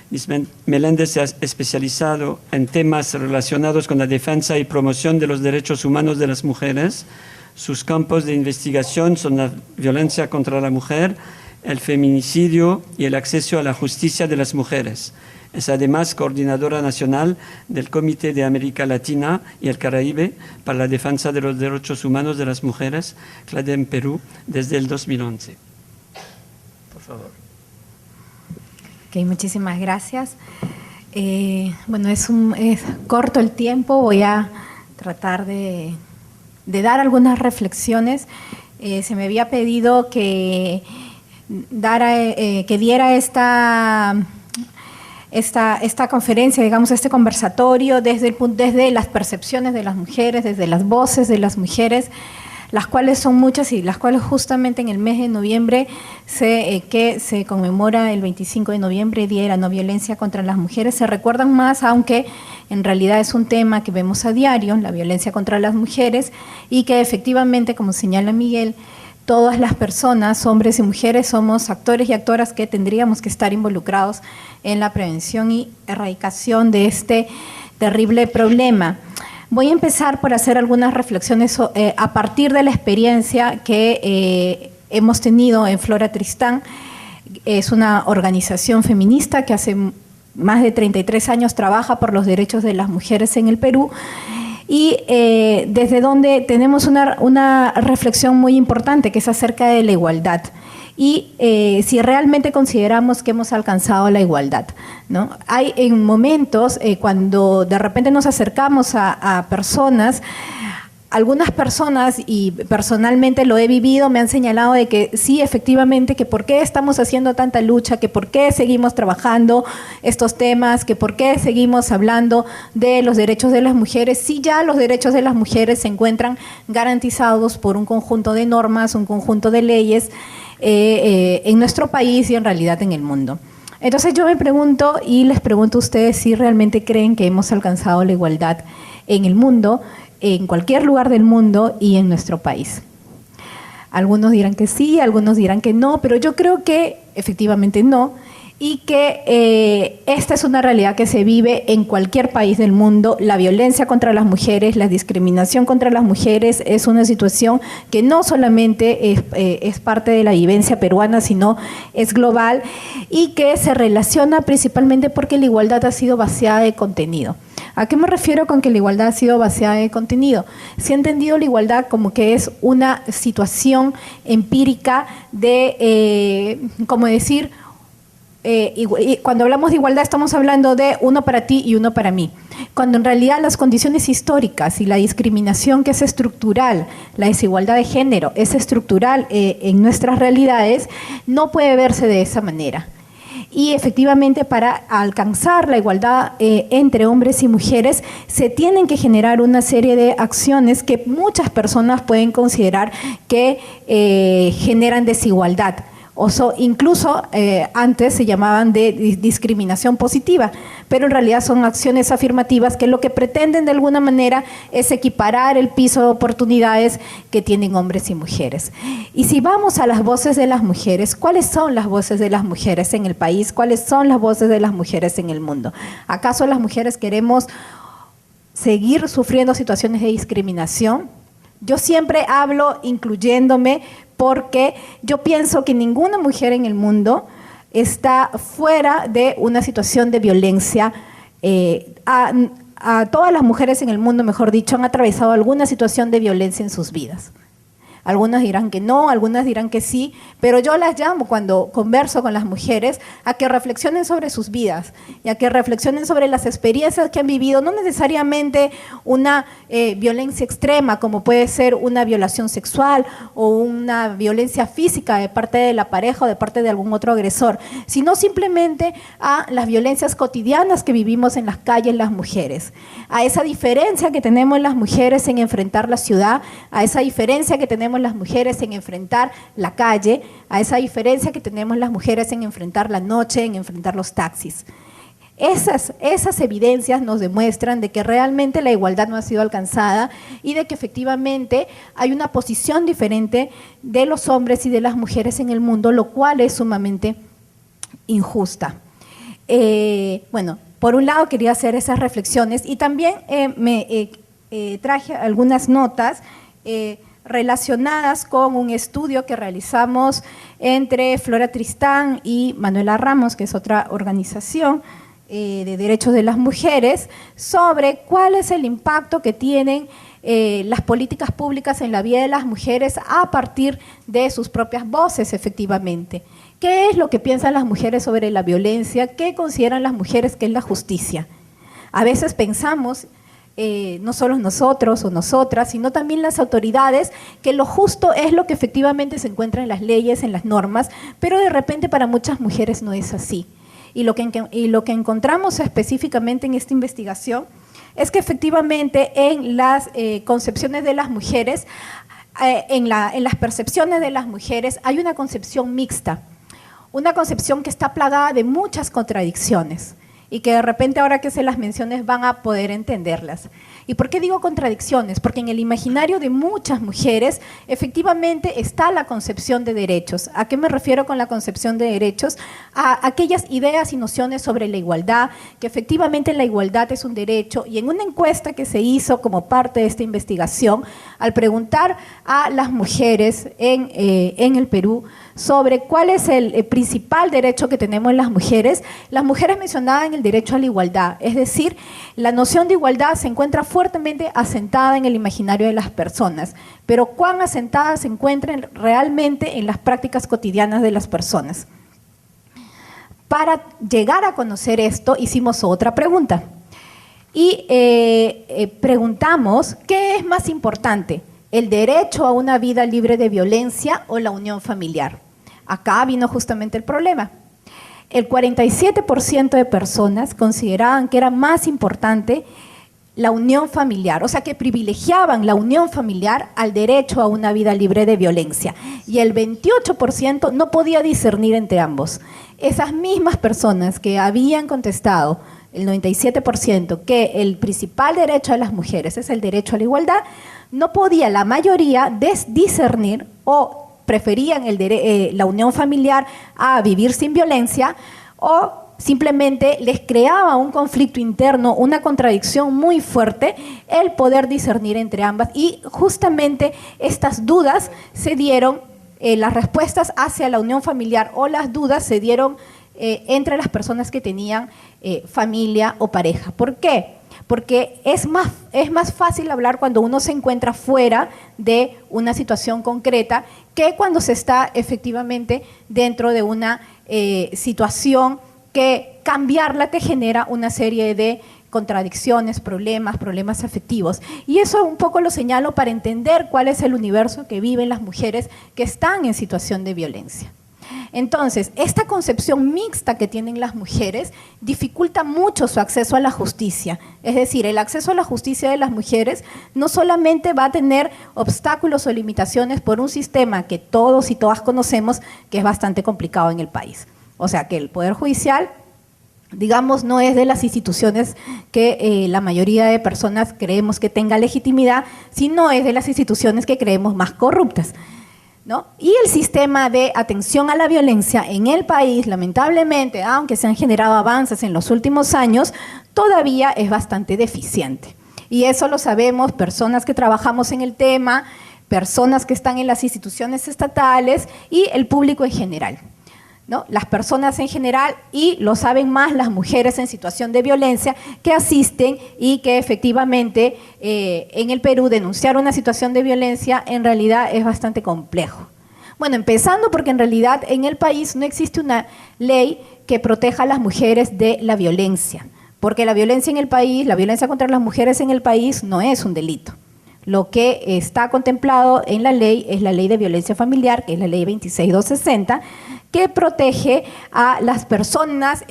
Luis Meléndez se ha especializado en temas relacionados con la defensa y promoción de los derechos humanos de las mujeres. Sus campos de investigación son la violencia contra la mujer, el feminicidio y el acceso a la justicia de las mujeres. Es además coordinadora nacional del Comité de América Latina y el Caribe para la defensa de los derechos humanos de las mujeres, CLADEM Perú, desde el 2011. Por favor. Ok, muchísimas gracias. Bueno, es corto el tiempo, voy a tratar de dar algunas reflexiones. Se me había pedido que diera esta conferencia, digamos, este conversatorio desde las percepciones de las mujeres, desde las voces de las mujeres, las cuales son muchas y las cuales justamente en el mes de noviembre que se conmemora el 25 de noviembre, Día de la No Violencia contra las Mujeres, se recuerdan más, aunque en realidad es un tema que vemos a diario, la violencia contra las mujeres, y que efectivamente, como señala Miguel, todas las personas, hombres y mujeres, somos actores y actoras que tendríamos que estar involucrados en la prevención y erradicación de este terrible problema. Voy a empezar por hacer algunas reflexiones a partir de la experiencia que hemos tenido en Flora Tristán. Es una organización feminista que hace más de 33 años trabaja por los derechos de las mujeres en el Perú, y desde donde tenemos una reflexión muy importante que es acerca de la igualdad y si realmente consideramos que hemos alcanzado la igualdad, ¿no? Hay en momentos cuando de repente nos acercamos a personas, algunas personas, y personalmente lo he vivido, me han señalado de que sí, efectivamente, que por qué estamos haciendo tanta lucha, que por qué seguimos trabajando estos temas, que por qué seguimos hablando de los derechos de las mujeres, si ya los derechos de las mujeres se encuentran garantizados por un conjunto de normas, un conjunto de leyes en nuestro país y en realidad en el mundo. Entonces yo me pregunto y les pregunto a ustedes si realmente creen que hemos alcanzado la igualdad en el mundo, en cualquier lugar del mundo y en nuestro país. Algunos dirán que sí, algunos dirán que no, pero yo creo que efectivamente no, y que esta es una realidad que se vive en cualquier país del mundo. La violencia contra las mujeres, la discriminación contra las mujeres es una situación que no solamente es parte de la vivencia peruana, sino es global, y que se relaciona principalmente porque la igualdad ha sido vaciada de contenido. ¿A qué me refiero con que la igualdad ha sido vaciada de contenido? Se ha entendido la igualdad como que es una situación empírica de, como decir, cuando hablamos de igualdad estamos hablando de uno para ti y uno para mí, cuando en realidad las condiciones históricas y la discriminación, que es estructural, la desigualdad de género es estructural en nuestras realidades, no puede verse de esa manera. Y efectivamente, para alcanzar la igualdad entre hombres y mujeres se tienen que generar una serie de acciones que muchas personas pueden considerar que generan desigualdad. Incluso antes se llamaban de discriminación positiva, pero en realidad son acciones afirmativas que lo que pretenden de alguna manera es equiparar el piso de oportunidades que tienen hombres y mujeres. Y si vamos a las voces de las mujeres, ¿cuáles son las voces de las mujeres en el país? ¿Cuáles son las voces de las mujeres en el mundo? ¿Acaso las mujeres queremos seguir sufriendo situaciones de discriminación? Yo siempre hablo incluyéndome, porque yo pienso que ninguna mujer en el mundo está fuera de una situación de violencia. A todas las mujeres en el mundo, mejor dicho, han atravesado alguna situación de violencia en sus vidas. Algunas dirán que no, algunas dirán que sí, pero yo las llamo cuando converso con las mujeres a que reflexionen sobre sus vidas y a que reflexionen sobre las experiencias que han vivido, no necesariamente una violencia extrema como puede ser una violación sexual o una violencia física de parte de la pareja o de parte de algún otro agresor, sino simplemente a las violencias cotidianas que vivimos en las calles las mujeres, a esa diferencia que tenemos las mujeres en enfrentar la ciudad, a esa diferencia que tenemos las mujeres en enfrentar la calle, a esa diferencia que tenemos las mujeres en enfrentar la noche, en enfrentar los taxis. Esas evidencias nos demuestran de que realmente la igualdad no ha sido alcanzada y de que efectivamente hay una posición diferente de los hombres y de las mujeres en el mundo, lo cual es sumamente injusta. Bueno, por un lado quería hacer esas reflexiones y también me traje algunas notas relacionadas con un estudio que realizamos entre Flora Tristán y Manuela Ramos, que es otra organización de derechos de las mujeres, sobre cuál es el impacto que tienen las políticas públicas en la vida de las mujeres a partir de sus propias voces, efectivamente. ¿Qué es lo que piensan las mujeres sobre la violencia? ¿Qué consideran las mujeres que es la justicia? A veces pensamos, no solo nosotros o nosotras, sino también las autoridades, que lo justo es lo que efectivamente se encuentra en las leyes, en las normas, pero de repente para muchas mujeres no es así. Y lo que encontramos específicamente en esta investigación es que efectivamente en las concepciones de las mujeres, en las percepciones de las mujeres hay una concepción mixta, una concepción que está plagada de muchas contradicciones y que de repente ahora que se las menciones van a poder entenderlas. ¿Y por qué digo contradicciones? Porque en el imaginario de muchas mujeres efectivamente está la concepción de derechos. ¿A qué me refiero con la concepción de derechos? A aquellas ideas y nociones sobre la igualdad, que efectivamente la igualdad es un derecho, y en una encuesta que se hizo como parte de esta investigación, al preguntar a las mujeres en el Perú sobre cuál es el principal derecho que tenemos las mujeres mencionaban el derecho a la igualdad, es decir, la noción de igualdad se encuentra fuertemente asentada en el imaginario de las personas, pero cuán asentada se encuentra realmente en las prácticas cotidianas de las personas. Para llegar a conocer esto, hicimos otra pregunta. y preguntamos, ¿qué es más importante? ¿El derecho a una vida libre de violencia o la unión familiar? Acá vino justamente el problema. El 47% de personas consideraban que era más importante la unión familiar, o sea que privilegiaban la unión familiar al derecho a una vida libre de violencia. Y el 28% no podía discernir entre ambos. Esas mismas personas que habían contestado, el 97%, que el principal derecho de las mujeres es el derecho a la igualdad, no podía la mayoría discernir o preferían la unión familiar a vivir sin violencia, o simplemente les creaba un conflicto interno, una contradicción muy fuerte el poder discernir entre ambas, y justamente estas dudas se dieron, las respuestas hacia la unión familiar o las dudas se dieron entre las personas que tenían familia o pareja. ¿Por qué? Porque es más fácil hablar cuando uno se encuentra fuera de una situación concreta que cuando se está efectivamente dentro de una situación que cambiarla te genera una serie de contradicciones, problemas afectivos. Y eso un poco lo señalo para entender cuál es el universo que viven las mujeres que están en situación de violencia. Entonces, esta concepción mixta que tienen las mujeres dificulta mucho su acceso a la justicia. Es decir, el acceso a la justicia de las mujeres no solamente va a tener obstáculos o limitaciones por un sistema que todos y todas conocemos, que es bastante complicado en el país. O sea, que el Poder Judicial, digamos, no es de las instituciones que la mayoría de personas creemos que tenga legitimidad, sino es de las instituciones que creemos más corruptas, ¿no? Y el sistema de atención a la violencia en el país, lamentablemente, aunque se han generado avances en los últimos años, todavía es bastante deficiente. Y eso lo sabemos personas que trabajamos en el tema, personas que están en las instituciones estatales y el público en general, ¿no? Las personas en general, y lo saben más las mujeres en situación de violencia que asisten y que efectivamente en el Perú denunciar una situación de violencia en realidad es bastante complejo. Bueno, empezando porque en realidad en el país no existe una ley que proteja a las mujeres de la violencia, porque la violencia en el país, la violencia contra las mujeres en el país no es un delito. Lo que está contemplado en la ley es la Ley de Violencia Familiar, que es la Ley 26260, que protege a las personas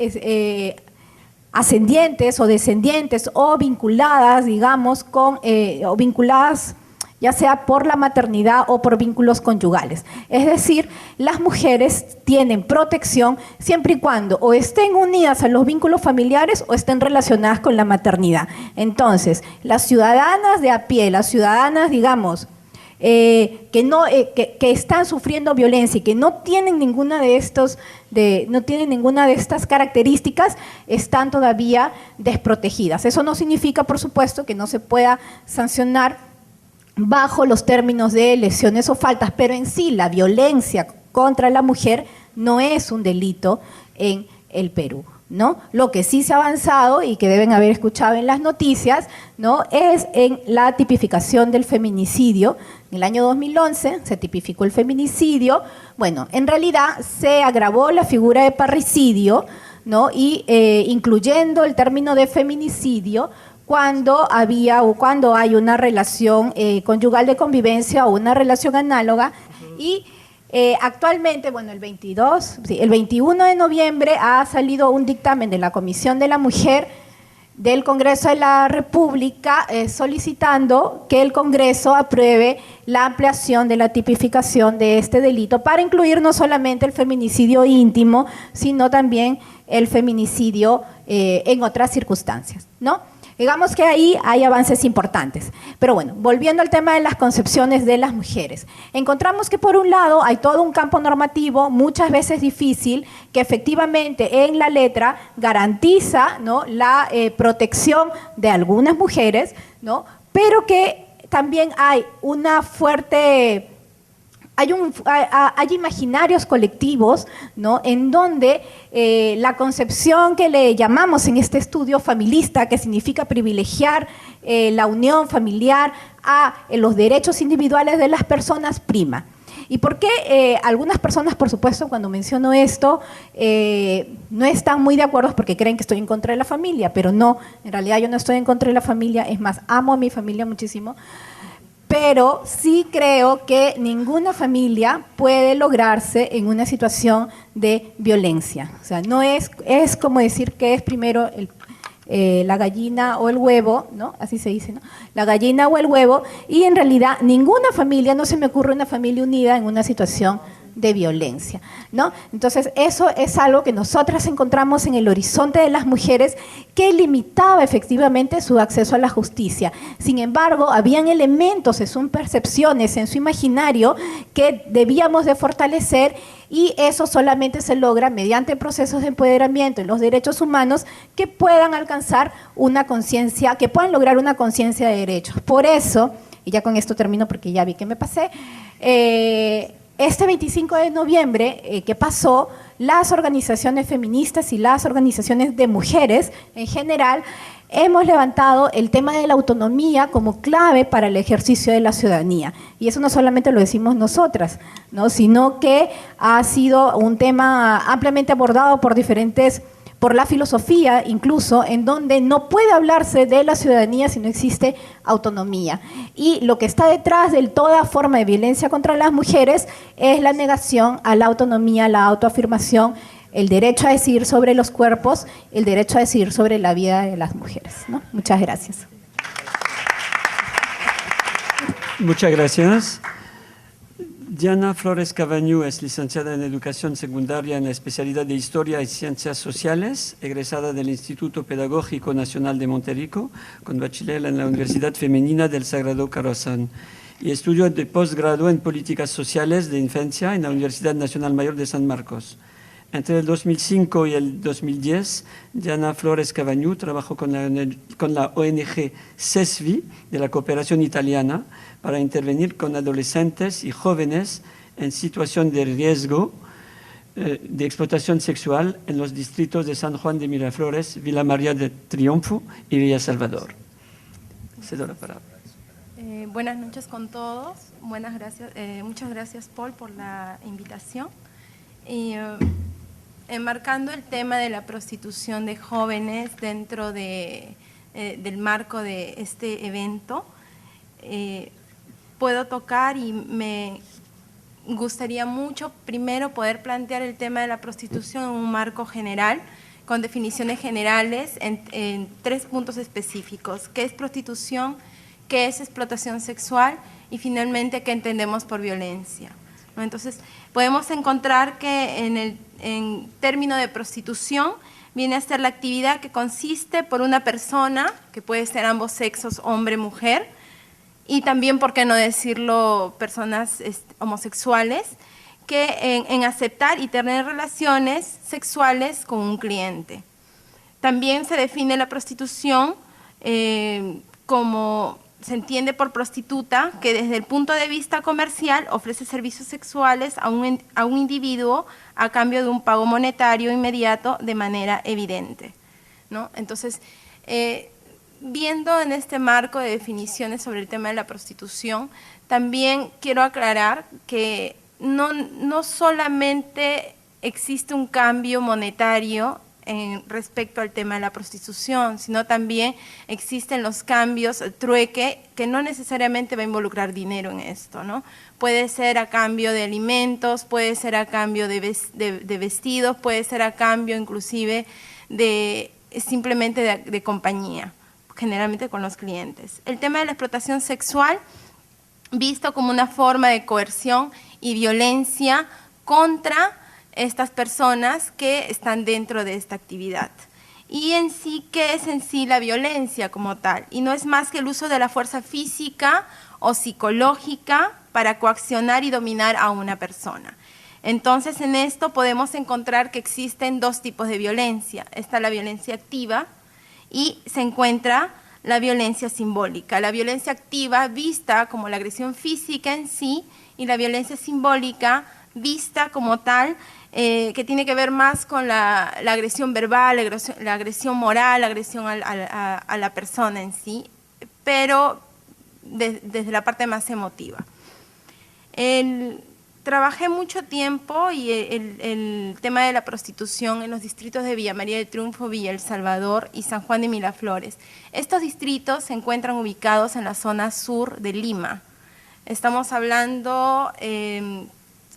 ascendientes o descendientes o vinculadas, digamos, o vinculadas ya sea por la maternidad o por vínculos conyugales. Es decir, las mujeres tienen protección siempre y cuando o estén unidas a los vínculos familiares o estén relacionadas con la maternidad. Entonces, las ciudadanas de a pie, las ciudadanas, digamos, que están sufriendo violencia y que no tienen ninguna de estas características, están todavía desprotegidas. Eso no significa, por supuesto, que no se pueda sancionar bajo los términos de lesiones o faltas, pero en sí la violencia contra la mujer no es un delito en el Perú, ¿no? Lo que sí se ha avanzado y que deben haber escuchado en las noticias, ¿no?, es en la tipificación del feminicidio. En el año 2011 se tipificó el feminicidio. Bueno, en realidad se agravó la figura de parricidio, ¿no?, y incluyendo el término de feminicidio cuando hay una relación conyugal de convivencia o una relación análoga. Y actualmente, bueno, el 21 de noviembre ha salido un dictamen de la Comisión de la Mujer del Congreso de la República solicitando que el Congreso apruebe la ampliación de la tipificación de este delito para incluir no solamente el feminicidio íntimo, sino también el feminicidio en otras circunstancias, ¿no? Digamos que ahí hay avances importantes. Pero bueno, volviendo al tema de las concepciones de las mujeres, encontramos que por un lado hay todo un campo normativo, muchas veces difícil, que efectivamente en la letra garantiza, ¿no?, la protección de algunas mujeres, ¿no?, pero que también hay una fuerte... Hay imaginarios colectivos, ¿no?, en donde la concepción que le llamamos en este estudio familista, que significa privilegiar la unión familiar a los derechos individuales de las personas, prima. ¿Y por qué algunas personas, por supuesto, cuando menciono esto, no están muy de acuerdo porque creen que estoy en contra de la familia? Pero no, en realidad yo no estoy en contra de la familia, es más, amo a mi familia muchísimo, pero sí creo que ninguna familia puede lograrse en una situación de violencia. O sea, no es como decir que es primero la gallina o el huevo, ¿no? Así se dice, ¿no? La gallina o el huevo, y en realidad ninguna familia, no se me ocurre una familia unida en una situación de violencia, ¿no? Entonces, eso es algo que nosotras encontramos en el horizonte de las mujeres que limitaba efectivamente su acceso a la justicia. Sin embargo, habían elementos en sus percepciones, en su imaginario, que debíamos de fortalecer, y eso solamente se logra mediante procesos de empoderamiento en los derechos humanos que puedan alcanzar una conciencia, que puedan lograr una conciencia de derechos. Por eso, y ya con esto termino porque ya vi que me pasé, este 25 de noviembre que pasó, las organizaciones feministas y las organizaciones de mujeres en general hemos levantado el tema de la autonomía como clave para el ejercicio de la ciudadanía. Y eso no solamente lo decimos nosotras, ¿no? Sino que ha sido un tema ampliamente abordado por la filosofía incluso, en donde no puede hablarse de la ciudadanía si no existe autonomía. Y lo que está detrás de toda forma de violencia contra las mujeres es la negación a la autonomía, la autoafirmación, el derecho a decidir sobre los cuerpos, el derecho a decidir sobre la vida de las mujeres, ¿no? Muchas gracias. Muchas gracias. Diana Flores Cavañú es licenciada en Educación Secundaria en la especialidad de Historia y Ciencias Sociales, egresada del Instituto Pedagógico Nacional de Monterrico, con bachiller en la Universidad Femenina del Sagrado Corazón, y estudió de posgrado en Políticas Sociales de Infancia en la Universidad Nacional Mayor de San Marcos. Entre el 2005 y el 2010, Diana Flores Cavañú trabajó con la ONG CESVI de la cooperación italiana para intervenir con adolescentes y jóvenes en situación de riesgo de explotación sexual en los distritos de San Juan de Miraflores, Villa María de Triunfo y Villa Salvador. Cedo la palabra. Buenas noches con todos. Muchas gracias, Paul, por la invitación. Enmarcando el tema de la prostitución de jóvenes dentro del marco de este evento, puedo tocar y me gustaría mucho primero poder plantear el tema de la prostitución en un marco general, con definiciones generales en 3 puntos específicos: qué es prostitución, qué es explotación sexual y finalmente qué entendemos por violencia, ¿no? Entonces, podemos encontrar que en término de prostitución viene a ser la actividad que consiste por una persona, que puede ser ambos sexos, hombre, mujer, y también, por qué no decirlo, personas homosexuales, que en aceptar y tener relaciones sexuales con un cliente. También se define la prostitución como se entiende por prostituta, que desde el punto de vista comercial ofrece servicios sexuales a un individuo a cambio de un pago monetario inmediato de manera evidente, ¿no? Entonces, viendo en este marco de definiciones sobre el tema de la prostitución, también quiero aclarar que no solamente existe un cambio monetario respecto al tema de la prostitución, sino también existen los cambios trueque, que no necesariamente va a involucrar dinero en esto, ¿no? Puede ser a cambio de alimentos, puede ser a cambio de vestidos, puede ser a cambio inclusive simplemente de compañía, generalmente con los clientes. El tema de la explotación sexual, visto como una forma de coerción y violencia contra estas personas que están dentro de esta actividad. Y en sí, ¿qué es en sí la violencia como tal? Y no es más que el uso de la fuerza física o psicológica para coaccionar y dominar a una persona. Entonces, en esto podemos encontrar que existen 2 tipos de violencia. Está la violencia activa y se encuentra la violencia simbólica. La violencia activa vista como la agresión física en sí, y la violencia simbólica vista como tal, que tiene que ver más con la agresión verbal, la agresión moral, la agresión a la persona en sí, pero desde la parte más emotiva. trabajé mucho tiempo y el tema de la prostitución en los distritos de Villa María del Triunfo, Villa El Salvador y San Juan de Miraflores. Estos distritos se encuentran ubicados en la zona sur de Lima. Estamos hablando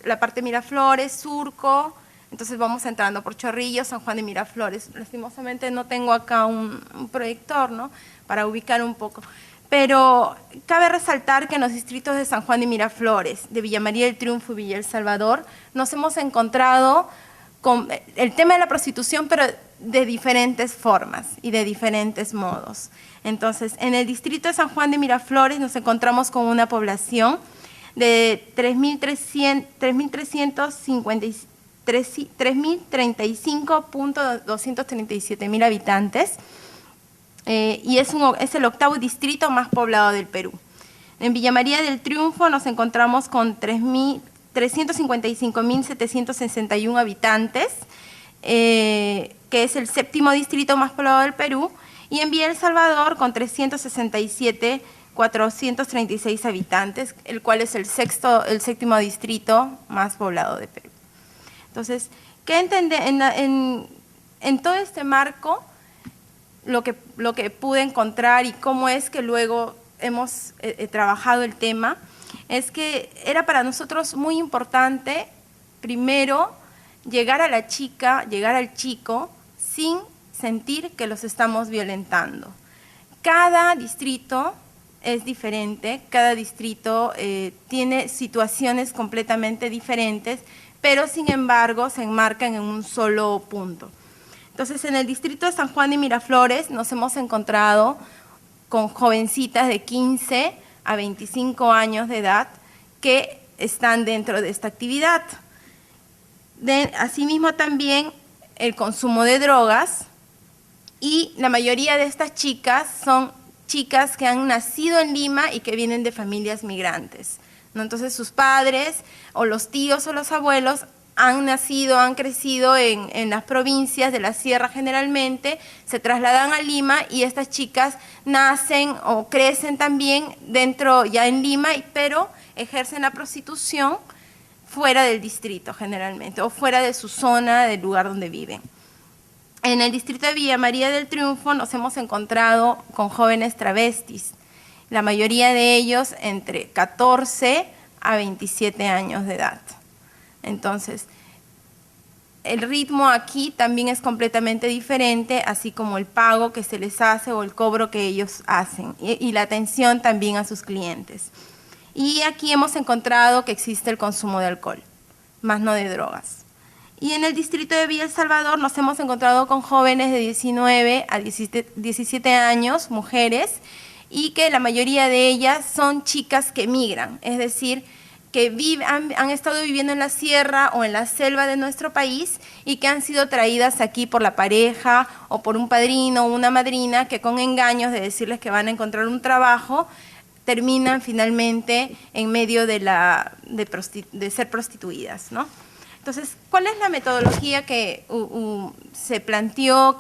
la parte de Miraflores, Surco, entonces vamos entrando por Chorrillos, San Juan de Miraflores. Lastimosamente no tengo acá un proyector, ¿no?, para ubicar un poco. Pero cabe resaltar que en los distritos de San Juan de Miraflores, de Villa María del Triunfo y Villa El Salvador, nos hemos encontrado con el tema de la prostitución, pero de diferentes formas y de diferentes modos. Entonces, en el distrito de San Juan de Miraflores nos encontramos con una población de 3.035.237.000 habitantes, y es el octavo distrito más poblado del Perú. En Villa María del Triunfo nos encontramos con 355.761 habitantes, que es el séptimo distrito más poblado del Perú, y en Villa El Salvador con 367.436 habitantes, el cual es el séptimo distrito más poblado de Perú. Entonces, ¿qué entender en todo este marco? Lo que pude encontrar y cómo es que luego hemos trabajado el tema, es que era para nosotros muy importante, primero, llegar a la chica, llegar al chico, sin sentir que los estamos violentando. Cada distrito es diferente, cada distrito tiene situaciones completamente diferentes, pero sin embargo se enmarcan en un solo punto. Entonces, en el distrito de San Juan de Miraflores nos hemos encontrado con jovencitas de 15 a 25 años de edad que están dentro de esta actividad. Asimismo, también el consumo de drogas, y la mayoría de estas chicas son chicas que han nacido en Lima y que vienen de familias migrantes, ¿no? Entonces, sus padres o los tíos o los abuelos han nacido, han crecido en las provincias de la sierra generalmente, se trasladan a Lima y estas chicas nacen o crecen también dentro, ya en Lima, pero ejercen la prostitución fuera del distrito generalmente, o fuera de su zona, del lugar donde viven. En el distrito de Villa María del Triunfo nos hemos encontrado con jóvenes travestis, la mayoría de ellos entre 14 a 27 años de edad. Entonces, el ritmo aquí también es completamente diferente, así como el pago que se les hace o el cobro que ellos hacen, y la atención también a sus clientes. Y aquí hemos encontrado que existe el consumo de alcohol, más no de drogas. Y en el distrito de Villa El Salvador nos hemos encontrado con jóvenes de 19 a 17 años, mujeres, y que la mayoría de ellas son chicas que migran, es decir, que han estado viviendo en la sierra o en la selva de nuestro país y que han sido traídas aquí por la pareja o por un padrino o una madrina que, con engaños de decirles que van a encontrar un trabajo, terminan finalmente en medio de ser prostituidas, ¿no? Entonces, ¿cuál es la metodología que se planteó,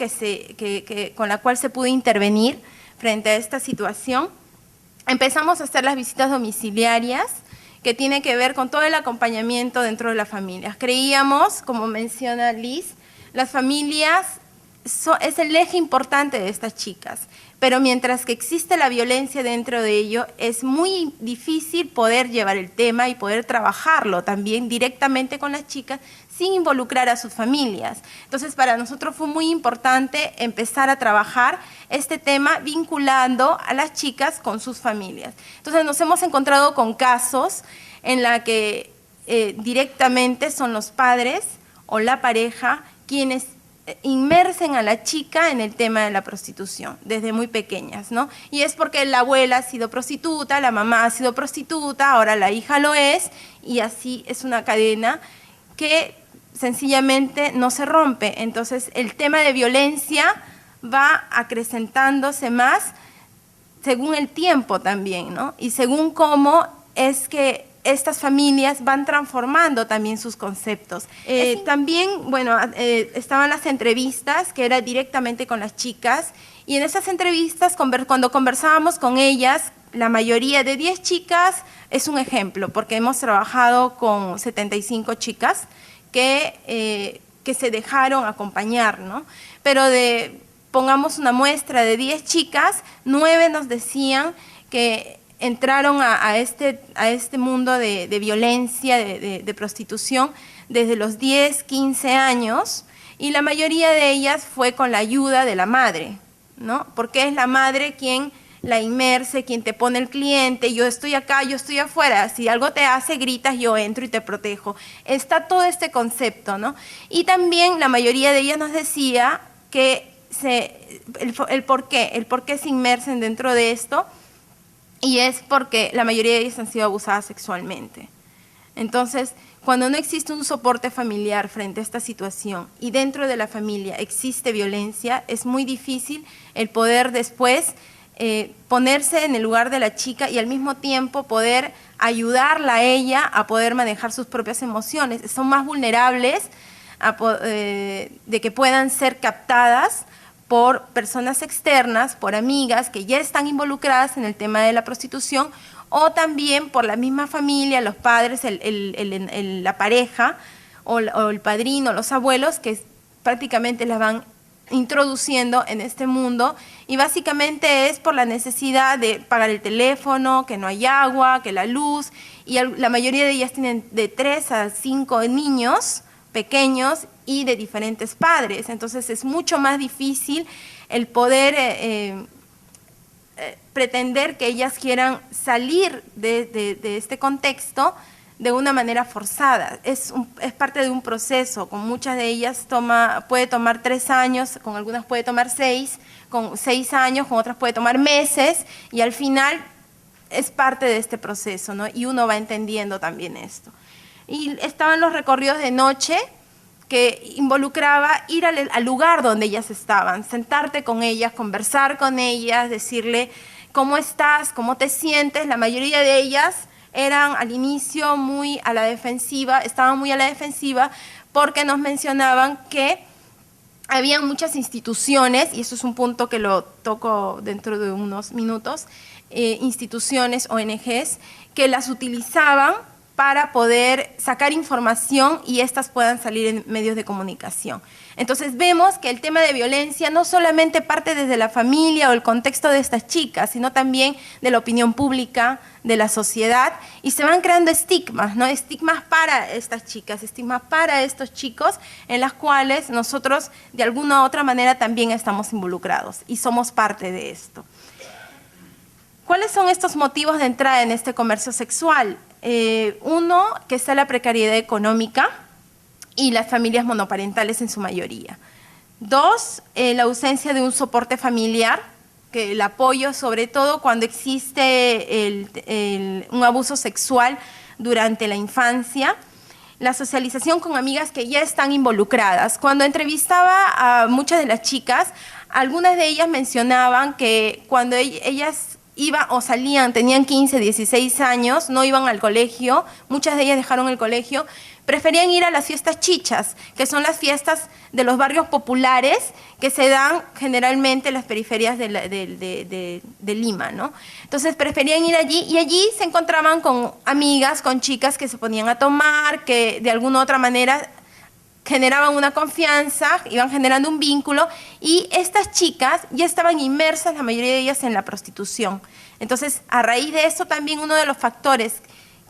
con la cual se pudo intervenir frente a esta situación? Empezamos a hacer las visitas domiciliarias, que tiene que ver con todo el acompañamiento dentro de las familias. Creíamos, como menciona Liz, las familias es el eje importante de estas chicas, pero mientras que existe la violencia dentro de ello, es muy difícil poder llevar el tema y poder trabajarlo también directamente con las chicas sin involucrar a sus familias. Entonces, para nosotros fue muy importante empezar a trabajar este tema vinculando a las chicas con sus familias. Entonces, nos hemos encontrado con casos en la que directamente son los padres o la pareja quienes inmersen a la chica en el tema de la prostitución, desde muy pequeñas, ¿no? Y es porque la abuela ha sido prostituta, la mamá ha sido prostituta, ahora la hija lo es, y así es una cadena que sencillamente no se rompe. Entonces, el tema de violencia va acrecentándose más según el tiempo también, ¿no? Y según cómo es que estas familias van transformando también sus conceptos. También, bueno, estaban las entrevistas, que era directamente con las chicas, y en esas entrevistas, cuando conversábamos con ellas, la mayoría de 10 chicas es un ejemplo, porque hemos trabajado con 75 chicas que se dejaron acompañar, ¿no? Pero pongamos una muestra de 10 chicas, 9 nos decían que entraron a este mundo de violencia, de prostitución, desde los 10, 15 años, y la mayoría de ellas fue con la ayuda de la madre, ¿no? Porque es la madre quien la inmerse, quien te pone el cliente, yo estoy acá, yo estoy afuera, si algo te hace, gritas, yo entro y te protejo. Está todo este concepto, ¿no? Y también la mayoría de ellas nos decía que el por qué se inmersen dentro de esto, y es porque la mayoría de ellas han sido abusadas sexualmente. Entonces, cuando no existe un soporte familiar frente a esta situación y dentro de la familia existe violencia, es muy difícil el poder después ponerse en el lugar de la chica y al mismo tiempo poder ayudarla a ella a poder manejar sus propias emociones. Son más vulnerables de que puedan ser captadas por personas externas, por amigas que ya están involucradas en el tema de la prostitución, o también por la misma familia, los padres, la pareja, o el padrino, los abuelos, que prácticamente las van introduciendo en este mundo, y básicamente es por la necesidad de pagar el teléfono, que no hay agua, que la luz, y la mayoría de ellas tienen de 3 a 5 niños pequeños y de diferentes padres. Entonces es mucho más difícil el poder pretender que ellas quieran salir de este contexto de una manera forzada. Es parte de un proceso. Con muchas de ellas puede tomar 3 años, con algunas puede tomar 6, con 6 años, con otras puede tomar meses, y al final es parte de este proceso, ¿no? Y uno va entendiendo también esto. Y estaban los recorridos de noche, que involucraba ir al lugar donde ellas estaban, sentarte con ellas, conversar con ellas, decirle cómo estás, cómo te sientes. La mayoría de ellas eran al inicio muy a la defensiva, estaban muy a la defensiva porque nos mencionaban que había muchas instituciones, y eso es un punto que lo toco dentro de unos minutos, instituciones, ONGs, que las utilizaban para poder sacar información y estas puedan salir en medios de comunicación. Entonces vemos que el tema de violencia no solamente parte desde la familia o el contexto de estas chicas, sino también de la opinión pública, de la sociedad, y se van creando estigmas, ¿no? Estigmas para estas chicas, estigmas para estos chicos, en las cuales nosotros de alguna u otra manera también estamos involucrados y somos parte de esto. ¿Cuáles son estos motivos de entrada en este comercio sexual? Uno, que está la precariedad económica y las familias monoparentales en su mayoría. 2, la ausencia de un soporte familiar, que el apoyo, sobre todo cuando existe un abuso sexual durante la infancia. La socialización con amigas que ya están involucradas. Cuando entrevistaba a muchas de las chicas, algunas de ellas mencionaban que cuando ellas iban o salían, tenían 15, 16 años, no iban al colegio, muchas de ellas dejaron el colegio, preferían ir a las fiestas chichas, que son las fiestas de los barrios populares que se dan generalmente en las periferias de Lima, ¿no? Entonces preferían ir allí, y allí se encontraban con amigas, con chicas que se ponían a tomar, que de alguna u otra manera generaban una confianza, iban generando un vínculo, y estas chicas ya estaban inmersas, la mayoría de ellas, en la prostitución. Entonces, a raíz de eso también uno de los factores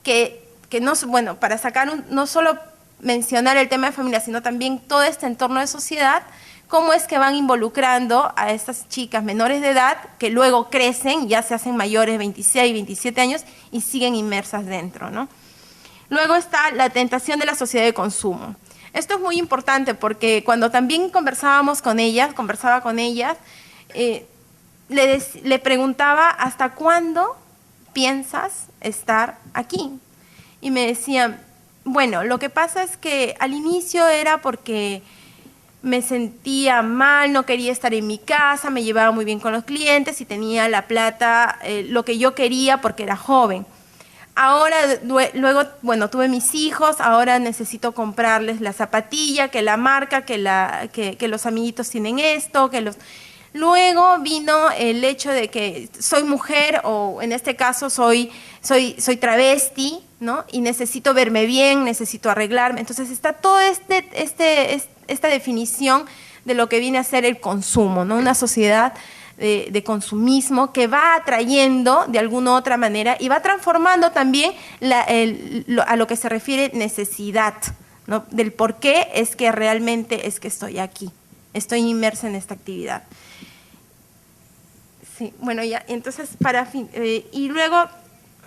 que no, bueno, para sacar no solo mencionar el tema de familia, sino también todo este entorno de sociedad, cómo es que van involucrando a estas chicas menores de edad que luego crecen, ya se hacen mayores, 26, 27 años, y siguen inmersas dentro, ¿no? Luego está la tentación de la sociedad de consumo. Esto es muy importante porque cuando también conversaba con ellas, le preguntaba, ¿hasta cuándo piensas estar aquí? Y me decían, bueno, lo que pasa es que al inicio era porque me sentía mal, no quería estar en mi casa, me llevaba muy bien con los clientes y tenía la plata, lo que yo quería porque era joven. Ahora, luego, bueno, tuve mis hijos, ahora necesito comprarles la zapatilla, que la marca, que los amiguitos tienen esto, Luego vino el hecho de que soy mujer, o en este caso soy travesti, ¿no? Y necesito verme bien, necesito arreglarme. Entonces está toda esta definición de lo que viene a ser el consumo, ¿no? Una sociedad de consumismo que va atrayendo de alguna u otra manera y va transformando también a lo que se refiere necesidad, ¿no? Del por qué es que realmente es que estoy aquí, estoy inmersa en esta actividad. Sí, bueno, ya, entonces, y luego,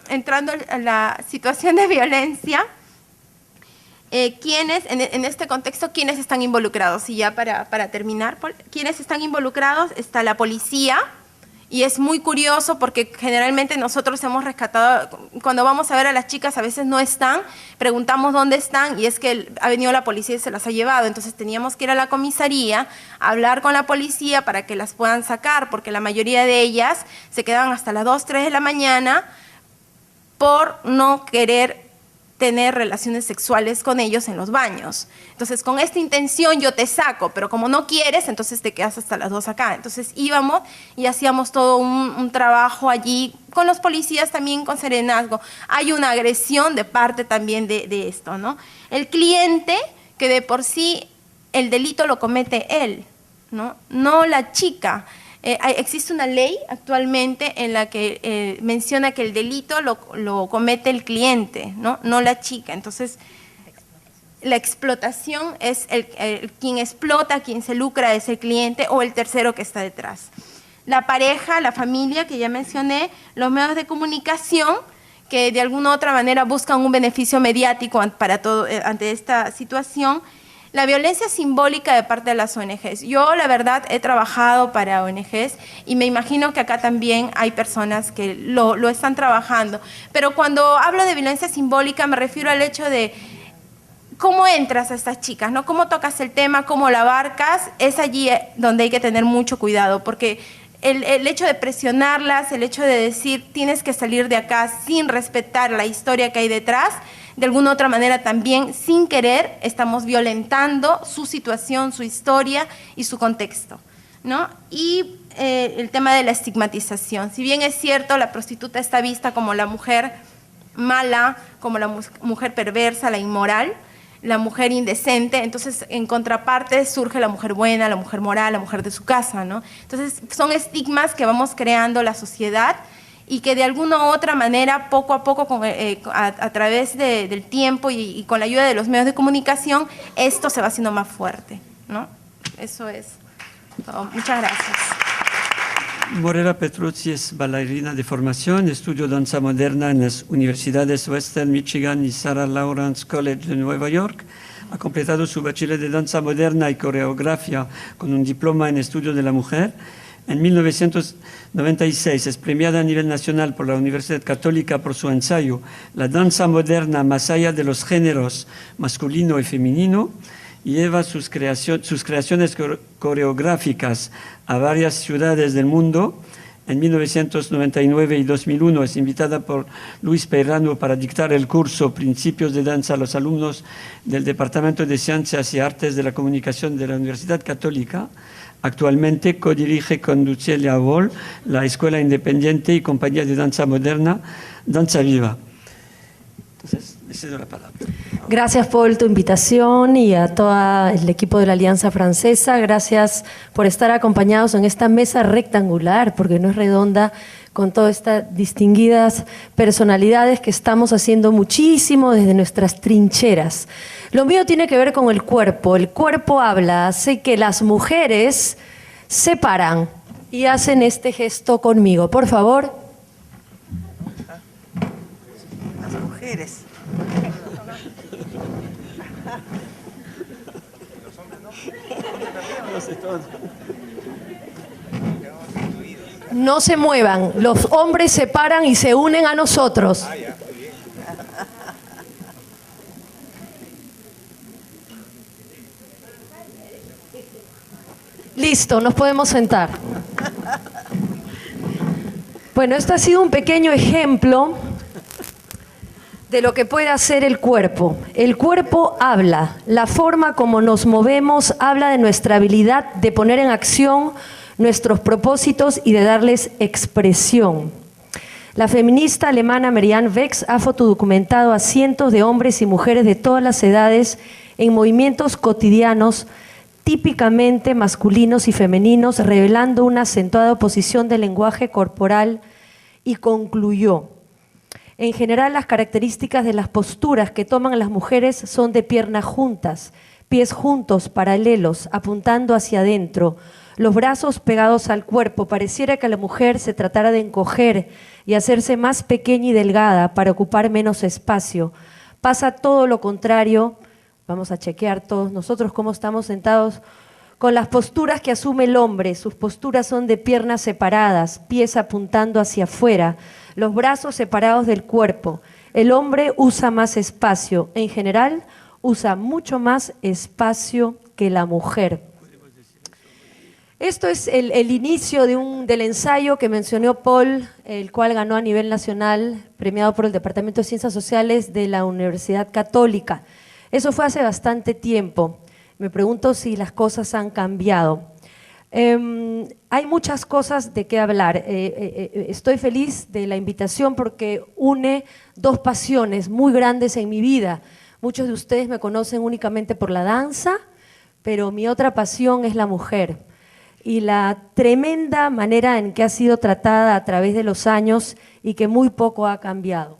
entrando a la situación de violencia, ¿quiénes, en este contexto, quiénes están involucrados? Y ya para terminar, ¿quiénes están involucrados? Está la policía, y es muy curioso porque generalmente nosotros hemos rescatado, cuando vamos a ver a las chicas a veces no están, preguntamos dónde están y es que ha venido la policía y se las ha llevado, entonces teníamos que ir a la comisaría, hablar con la policía para que las puedan sacar, porque la mayoría de ellas se quedaban hasta las 2, 3 de la mañana por no querer tener relaciones sexuales con ellos en los baños. Entonces, con esta intención yo te saco, pero como no quieres, entonces te quedas hasta las 2 acá. Entonces íbamos y hacíamos todo un trabajo allí, con los policías también, con serenazgo. Hay una agresión de parte también de esto, ¿no? El cliente, que de por sí el delito lo comete él, ¿no? No la chica. Existe una ley actualmente en la que menciona que el delito lo comete el cliente, no la chica. Entonces, la explotación es quien explota, quien se lucra es el cliente o el tercero que está detrás. La pareja, la familia que ya mencioné, los medios de comunicación que de alguna u otra manera buscan un beneficio mediático ante esta situación. La violencia simbólica de parte de las ONGs. Yo, la verdad, he trabajado para ONGs y me imagino que acá también hay personas que lo están trabajando. Pero cuando hablo de violencia simbólica me refiero al hecho de cómo entras a estas chicas, ¿no? Cómo tocas el tema, cómo la abarcas. Es allí donde hay que tener mucho cuidado, porque el hecho de presionarlas, el hecho de decir tienes que salir de acá sin respetar la historia que hay detrás, de alguna u otra manera también, sin querer, estamos violentando su situación, su historia y su contexto, ¿no? Y el tema de la estigmatización. Si bien es cierto, la prostituta está vista como la mujer mala, como la mujer perversa, la inmoral, la mujer indecente, entonces en contraparte surge la mujer buena, la mujer moral, la mujer de su casa, ¿no? Entonces son estigmas que vamos creando la sociedad y que de alguna u otra manera, poco a poco, a través del tiempo y con la ayuda de los medios de comunicación, esto se va haciendo más fuerte, ¿no? Eso es todo. Muchas gracias. Morera Petruzzi es bailarina de formación, estudió danza moderna en las universidades Western Michigan y Sarah Lawrence College de Nueva York. Ha completado su bachiller de danza moderna y coreografía con un diploma en estudio de la mujer. En 1996 es premiada a nivel nacional por la Universidad Católica por su ensayo La danza moderna más allá de los géneros masculino y femenino, y lleva sus creaciones coreográficas a varias ciudades del mundo. En 1999 y 2001 es invitada por Luis Peirano para dictar el curso Principios de Danza a los alumnos del Departamento de Ciencias y Artes de la Comunicación de la Universidad Católica. Actualmente codirige con Lucelia Boll la Escuela Independiente y Compañía de Danza Moderna, Danza Viva. Entonces, le cedo la palabra. Gracias por tu invitación y a todo el equipo de la Alianza Francesa. Gracias por estar acompañados en esta mesa rectangular, porque no es redonda, con todas estas distinguidas personalidades que estamos haciendo muchísimo desde nuestras trincheras. Lo mío tiene que ver con el cuerpo. El cuerpo habla, hace que las mujeres se paran y hacen este gesto conmigo. Por favor. Las mujeres. No se muevan, los hombres se paran y se unen a nosotros. Listo, nos podemos sentar. Bueno, este ha sido un pequeño ejemplo de lo que puede hacer el cuerpo. El cuerpo habla, la forma como nos movemos habla de nuestra habilidad de poner en acción nuestros propósitos y de darles expresión. La feminista alemana Marianne Wex ha fotodocumentado a cientos de hombres y mujeres de todas las edades en movimientos cotidianos típicamente masculinos y femeninos, revelando una acentuada oposición del lenguaje corporal, y concluyó: en general, las características de las posturas que toman las mujeres son de piernas juntas, pies juntos, paralelos, apuntando hacia adentro, los brazos pegados al cuerpo. Pareciera que a la mujer se tratara de encoger y hacerse más pequeña y delgada para ocupar menos espacio. Pasa todo lo contrario. Vamos a chequear todos nosotros cómo estamos sentados con las posturas que asume el hombre. Sus posturas son de piernas separadas, pies apuntando hacia afuera, los brazos separados del cuerpo. El hombre usa más espacio. En general, usa mucho más espacio que la mujer. Esto es el inicio del ensayo que mencionó Paul, el cual ganó a nivel nacional, premiado por el Departamento de Ciencias Sociales de la Universidad Católica. Eso fue hace bastante tiempo. Me pregunto si las cosas han cambiado. Hay muchas cosas de qué hablar. Estoy feliz de la invitación porque une dos pasiones muy grandes en mi vida. Muchos de ustedes me conocen únicamente por la danza, pero mi otra pasión es la mujer. Y la tremenda manera en que ha sido tratada a través de los años y que muy poco ha cambiado,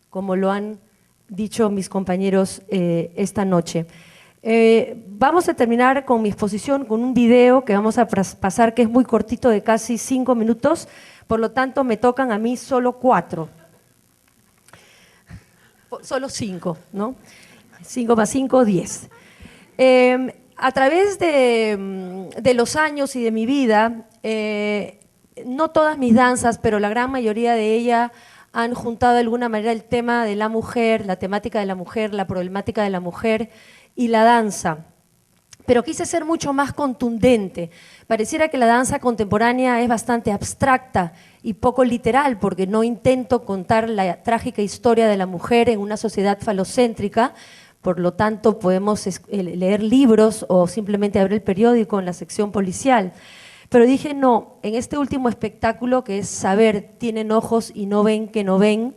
como lo han dicho mis compañeros esta noche. Vamos a terminar con mi exposición con un video que vamos a pasar, que es muy cortito, de casi 5 minutos, por lo tanto me tocan a mí solo 4. Solo 5, ¿no? 5 más 5, 10. A través de los años y de mi vida, no todas mis danzas, pero la gran mayoría de ellas han juntado de alguna manera el tema de la mujer, la temática de la mujer, la problemática de la mujer y la danza. Pero quise ser mucho más contundente. Pareciera que la danza contemporánea es bastante abstracta y poco literal, porque no intento contar la trágica historia de la mujer en una sociedad falocéntrica. Por lo tanto, podemos leer libros o simplemente abrir el periódico en la sección policial. Pero dije, no, en este último espectáculo, que es Saber, tienen ojos y no ven que no ven,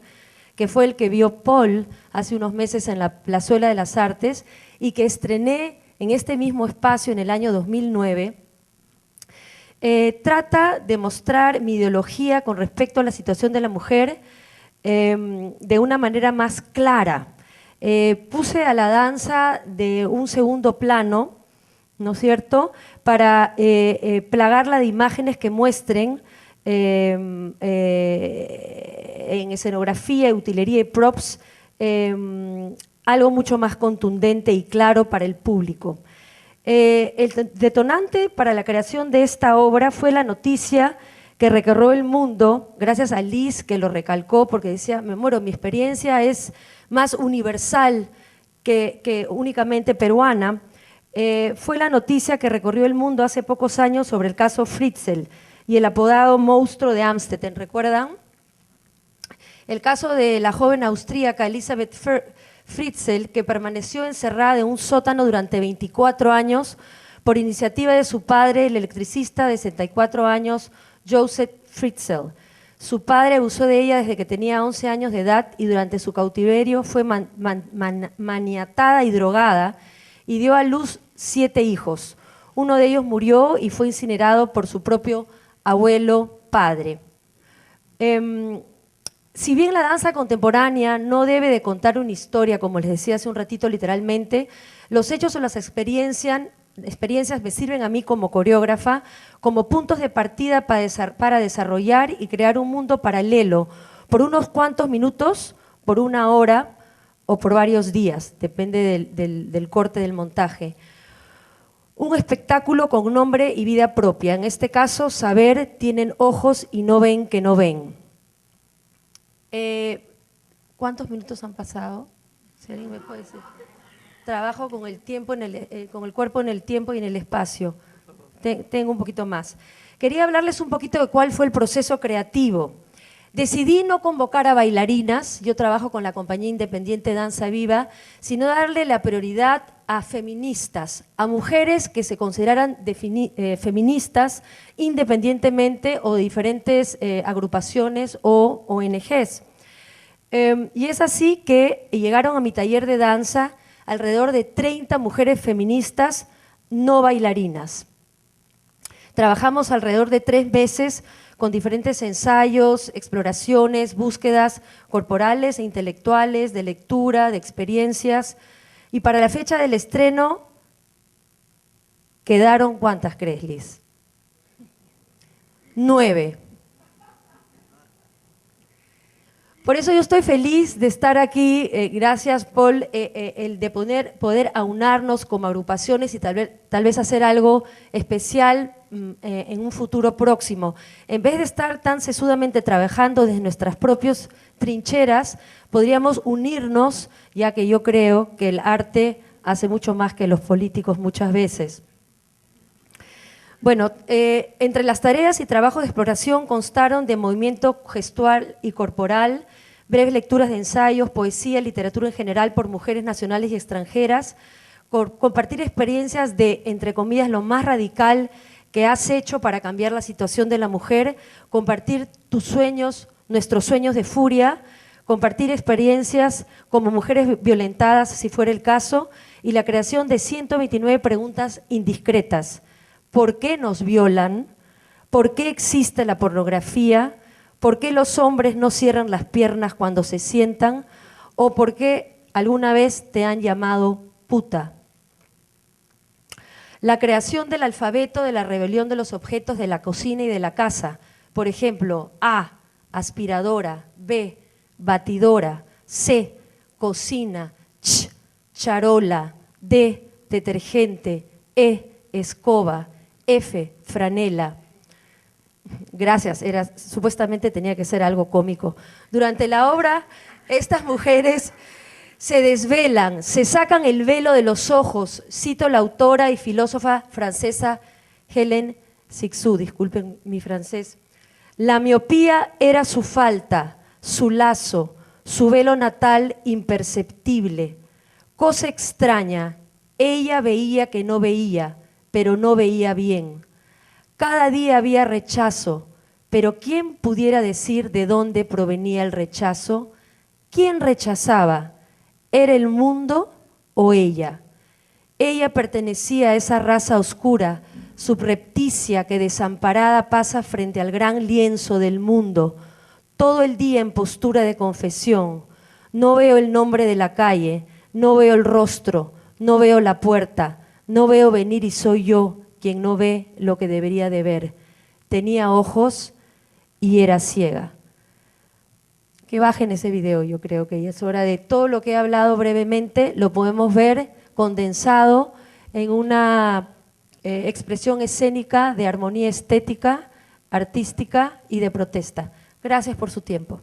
que fue el que vio Paul hace unos meses en la Plazuela de las Artes y que estrené en este mismo espacio en el año 2009, trata de mostrar mi ideología con respecto a la situación de la mujer de una manera más clara. Puse a la danza de un segundo plano, ¿no es cierto?, para plagarla de imágenes que muestren en escenografía, utilería y props algo mucho más contundente y claro para el público. El detonante para la creación de esta obra fue la noticia que recorrió el mundo, gracias a Liz, que lo recalcó, porque decía, me muero, mi experiencia es más universal que únicamente peruana. Fue la noticia que recorrió el mundo hace pocos años sobre el caso Fritzl y el apodado monstruo de Amstetten, ¿recuerdan? El caso de la joven austríaca Elisabeth Fritzl, que permaneció encerrada en un sótano durante 24 años por iniciativa de su padre, el electricista de 64 años, Joseph Fritzl. Su padre abusó de ella desde que tenía 11 años de edad y durante su cautiverio fue maniatada y drogada y dio a luz 7 hijos. Uno de ellos murió y fue incinerado por su propio abuelo padre. Si bien la danza contemporánea no debe de contar una historia, como les decía hace un ratito literalmente, los hechos o las experiencias me sirven a mí como coreógrafa, como puntos de partida para desarrollar y crear un mundo paralelo, por unos cuantos minutos, por una hora o por varios días, depende del corte del montaje. Un espectáculo con nombre y vida propia, en este caso, Saber, tienen ojos y no ven que no ven. ¿Cuántos minutos han pasado? Si alguien me puede decir. Trabajo con el tiempo, con el cuerpo en el tiempo y en el espacio. Tengo un poquito más. Quería hablarles un poquito de cuál fue el proceso creativo. Decidí no convocar a bailarinas, yo trabajo con la compañía independiente Danza Viva, sino darle la prioridad a feministas, a mujeres que se consideraran feministas independientemente o de diferentes agrupaciones o ONGs. Y es así que llegaron a mi taller de danza alrededor de 30 mujeres feministas no bailarinas. Trabajamos alrededor de 3 meses con diferentes ensayos, exploraciones, búsquedas corporales e intelectuales, de lectura, de experiencias. Y para la fecha del estreno, ¿quedaron cuántas, crees, Liz? 9. Por eso yo estoy feliz de estar aquí, gracias Paul, el de poder aunarnos como agrupaciones y tal vez hacer algo especial en un futuro próximo. En vez de estar tan sesudamente trabajando desde nuestras propias trincheras, podríamos unirnos, ya que yo creo que el arte hace mucho más que los políticos muchas veces. Bueno, entre las tareas y trabajos de exploración constaron de movimiento gestual y corporal, breves lecturas de ensayos, poesía, literatura en general por mujeres nacionales y extranjeras, compartir experiencias de, entre comillas, lo más radical que has hecho para cambiar la situación de la mujer, compartir tus sueños, nuestros sueños de furia, compartir experiencias como mujeres violentadas, si fuera el caso, y la creación de 129 preguntas indiscretas. ¿Por qué nos violan? ¿Por qué existe la pornografía? ¿Por qué los hombres no cierran las piernas cuando se sientan? ¿O por qué alguna vez te han llamado puta? La creación del alfabeto de la rebelión de los objetos de la cocina y de la casa. Por ejemplo, A, aspiradora, B, batidora, C, cocina, Ch, charola, D, detergente, E, escoba, F, franela. Gracias, supuestamente tenía que ser algo cómico. Durante la obra, estas mujeres se desvelan, se sacan el velo de los ojos. Cito la autora y filósofa francesa Hélène Cixous, disculpen mi francés. La miopía era su falta, su lazo, su velo natal imperceptible. Cosa extraña, ella veía que no veía, pero no veía bien. Cada día había rechazo, pero ¿quién pudiera decir de dónde provenía el rechazo? ¿Quién rechazaba? ¿Era el mundo o ella? Ella pertenecía a esa raza oscura, subrepticia que desamparada pasa frente al gran lienzo del mundo, todo el día en postura de confesión. No veo el nombre de la calle, no veo el rostro, no veo la puerta, no veo venir y soy yo quien no ve lo que debería de ver. Tenía ojos y era ciega. Que bajen ese video, yo creo que ya es hora de todo lo que he hablado brevemente, lo podemos ver condensado en una expresión escénica de armonía estética, artística y de protesta. Gracias por su tiempo.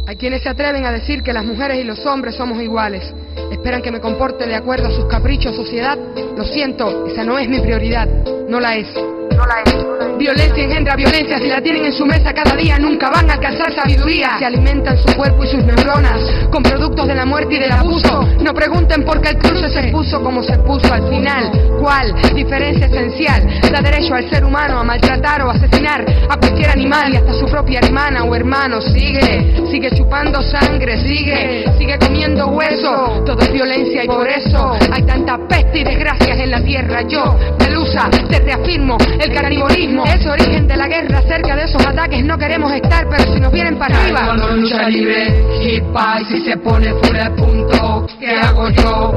Hay quienes se atreven a decir que las mujeres y los hombres somos iguales. Esperan que me comporte de acuerdo a sus caprichos, sociedad. Lo siento, esa no es mi prioridad. No la es. No la es. Violencia engendra violencia. Si la tienen en su mesa cada día, nunca van a alcanzar sabiduría. Se alimentan su cuerpo y sus neuronas con productos de la muerte y del abuso. No pregunten por qué el cruce se puso como se puso al final. ¿Cuál? Diferencia esencial. Da derecho al ser humano a maltratar o asesinar a cualquier animal y hasta su propia hermana o hermano. Sigue chupando sangre, sigue comiendo hueso. Todo es violencia y por eso hay tanta peste y desgracias en la tierra. Yo, Pelusa, te reafirmo, el canibalismo es origen de la guerra. Cerca de esos ataques no queremos estar, pero si nos vienen para arriba. Cuando lucha libre, hip hop, si se pone full el punto, ¿qué hago yo?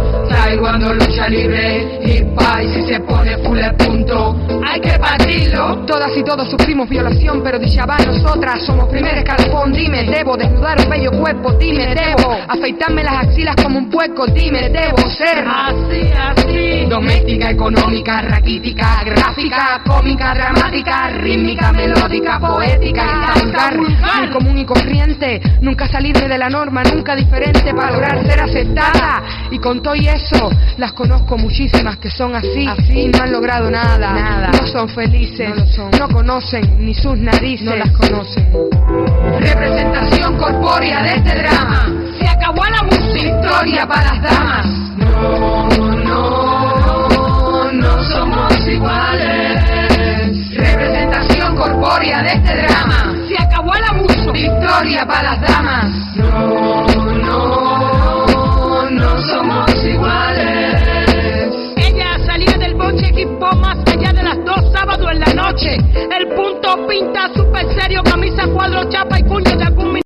Cuando lucha libre, hip hop, si se pone full el punto, hay que partirla. Dímelo. Todas y todos sufrimos violación, pero Dichabá nosotras somos primer escalafón. Dime, debo desnudar un bello cuerpo. Dime, debo afeitarme las axilas como un puerco. Dime, debo ser Así, así. doméstica, económica, raquítica, gráfica, cómica, dramática, rítmica, melódica, poética y vulgar. Muy común y corriente, nunca salirme de la norma, nunca diferente para lograr ser aceptada. Y con todo y eso, las conozco muchísimas que son así y no han logrado nada. No son felices, no conocen ni sus narices, no las conocen. Representación corpórea de este drama. Se acabó el abuso. Victoria para las damas. No somos iguales. Representación corpórea de este drama. Se acabó el abuso. Victoria para las damas. No somos iguales. Ella salía del boche equipo más allá de las 2 sábados en la noche. El punto pinta súper serio, camisa, cuadro, chapa y puño de algún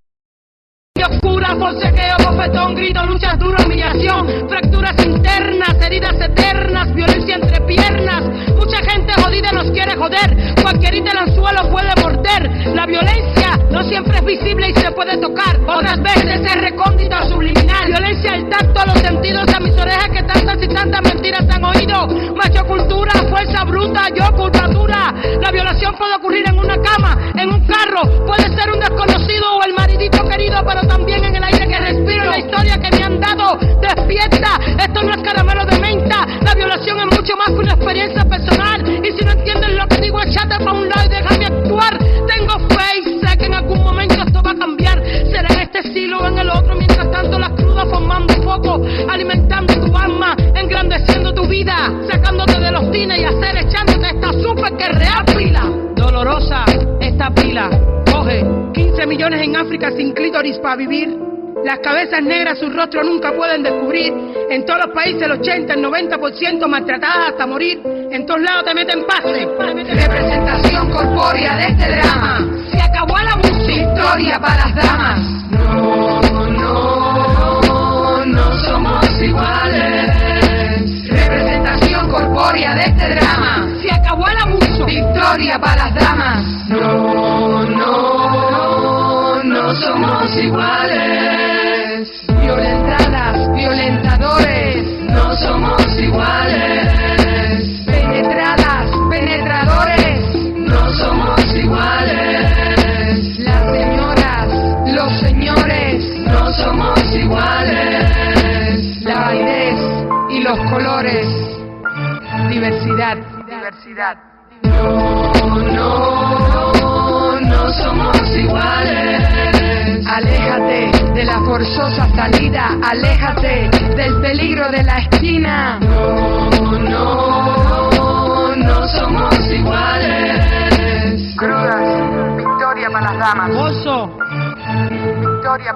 oscura, forcejeo, bofetón, grito, lucha dura, humillación, fracturas internas, heridas eternas, violencia entre piernas. Mucha gente jodida nos quiere joder, cualquierita en el suelo puede morder. La violencia no siempre es visible y se puede tocar, otras veces es recóndita o subliminal. Violencia al tacto, a los sentidos, a mis orejas que tantas y tantas mentiras han oído. Macho cultura, fuerza bruta, yo curvatura. La violación puede ocurrir en una cama, en un carro, puede ser un desconocido o el maridito querido, pero también en el aire que respiro, la historia que me han dado. Despierta, esto no es caramelo de menta. La violación es mucho más que una experiencia personal. Y si no entiendes lo que digo, échate para un lado y déjame actuar. Tengo fe y sé que en algún momento esto va a cambiar. Será en este siglo o en el otro. Mientras tanto las crudas formando foco, alimentando tu alma, engrandeciendo tu vida, sacándote de los tines y hacer echándote esta súper que real pila. Dolorosa esta pila. Coge 15 millones en África sin clítoris para vivir. Las cabezas negras su rostro nunca pueden descubrir. En todos los países el 80, el 90% maltratadas hasta morir. En todos lados te meten pase. Representación corpórea de este drama. Se acabó el abuso. Victoria para las damas. No somos iguales. Representación corpórea de este drama. Se acabó el abuso. Victoria para las damas. No somos iguales. Violentadas, violentadores, no somos iguales. Penetradas, penetradores, no somos iguales. Las señoras, los señores, no somos iguales. La validez y los colores, diversidad. No somos iguales. Aléjate de la forzosa salida, aléjate del peligro de la esquina. No somos iguales. Crudas, victoria para las damas. Oso. Victoria.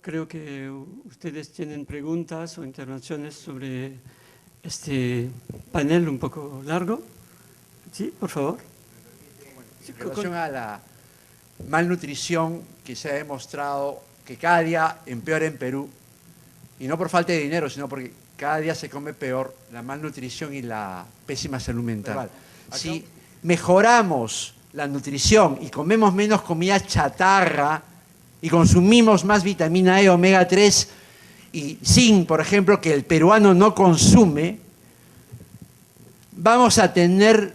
Creo que ustedes tienen preguntas o intervenciones sobre este panel un poco largo. Sí, por favor. En relación a la malnutrición que se ha demostrado que cada día empeora en Perú, y no por falta de dinero, sino porque cada día se come peor, la malnutrición y la pésima salud mental. Si mejoramos la nutrición y comemos menos comida chatarra y consumimos más vitamina E, omega 3 y zinc, por ejemplo, que el peruano no consume, vamos a tener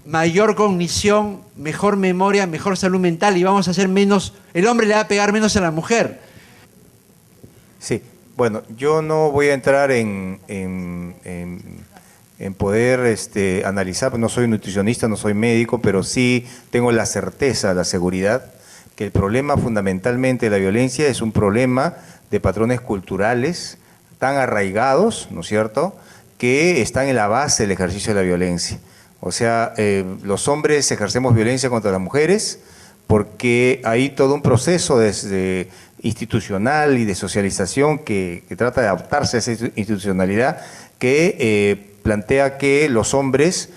mayor cognición, mejor memoria, mejor salud mental y vamos a hacer menos, el hombre le va a pegar menos a la mujer. Sí, bueno, yo no voy a entrar en poder analizar, no soy nutricionista, no soy médico, pero sí tengo la certeza, la seguridad, que el problema fundamentalmente de la violencia es un problema de patrones culturales tan arraigados, ¿no es cierto?, que están en la base del ejercicio de la violencia. O sea, los hombres ejercemos violencia contra las mujeres porque hay todo un proceso institucional y de socialización que trata de adaptarse a esa institucionalidad que plantea que los hombres,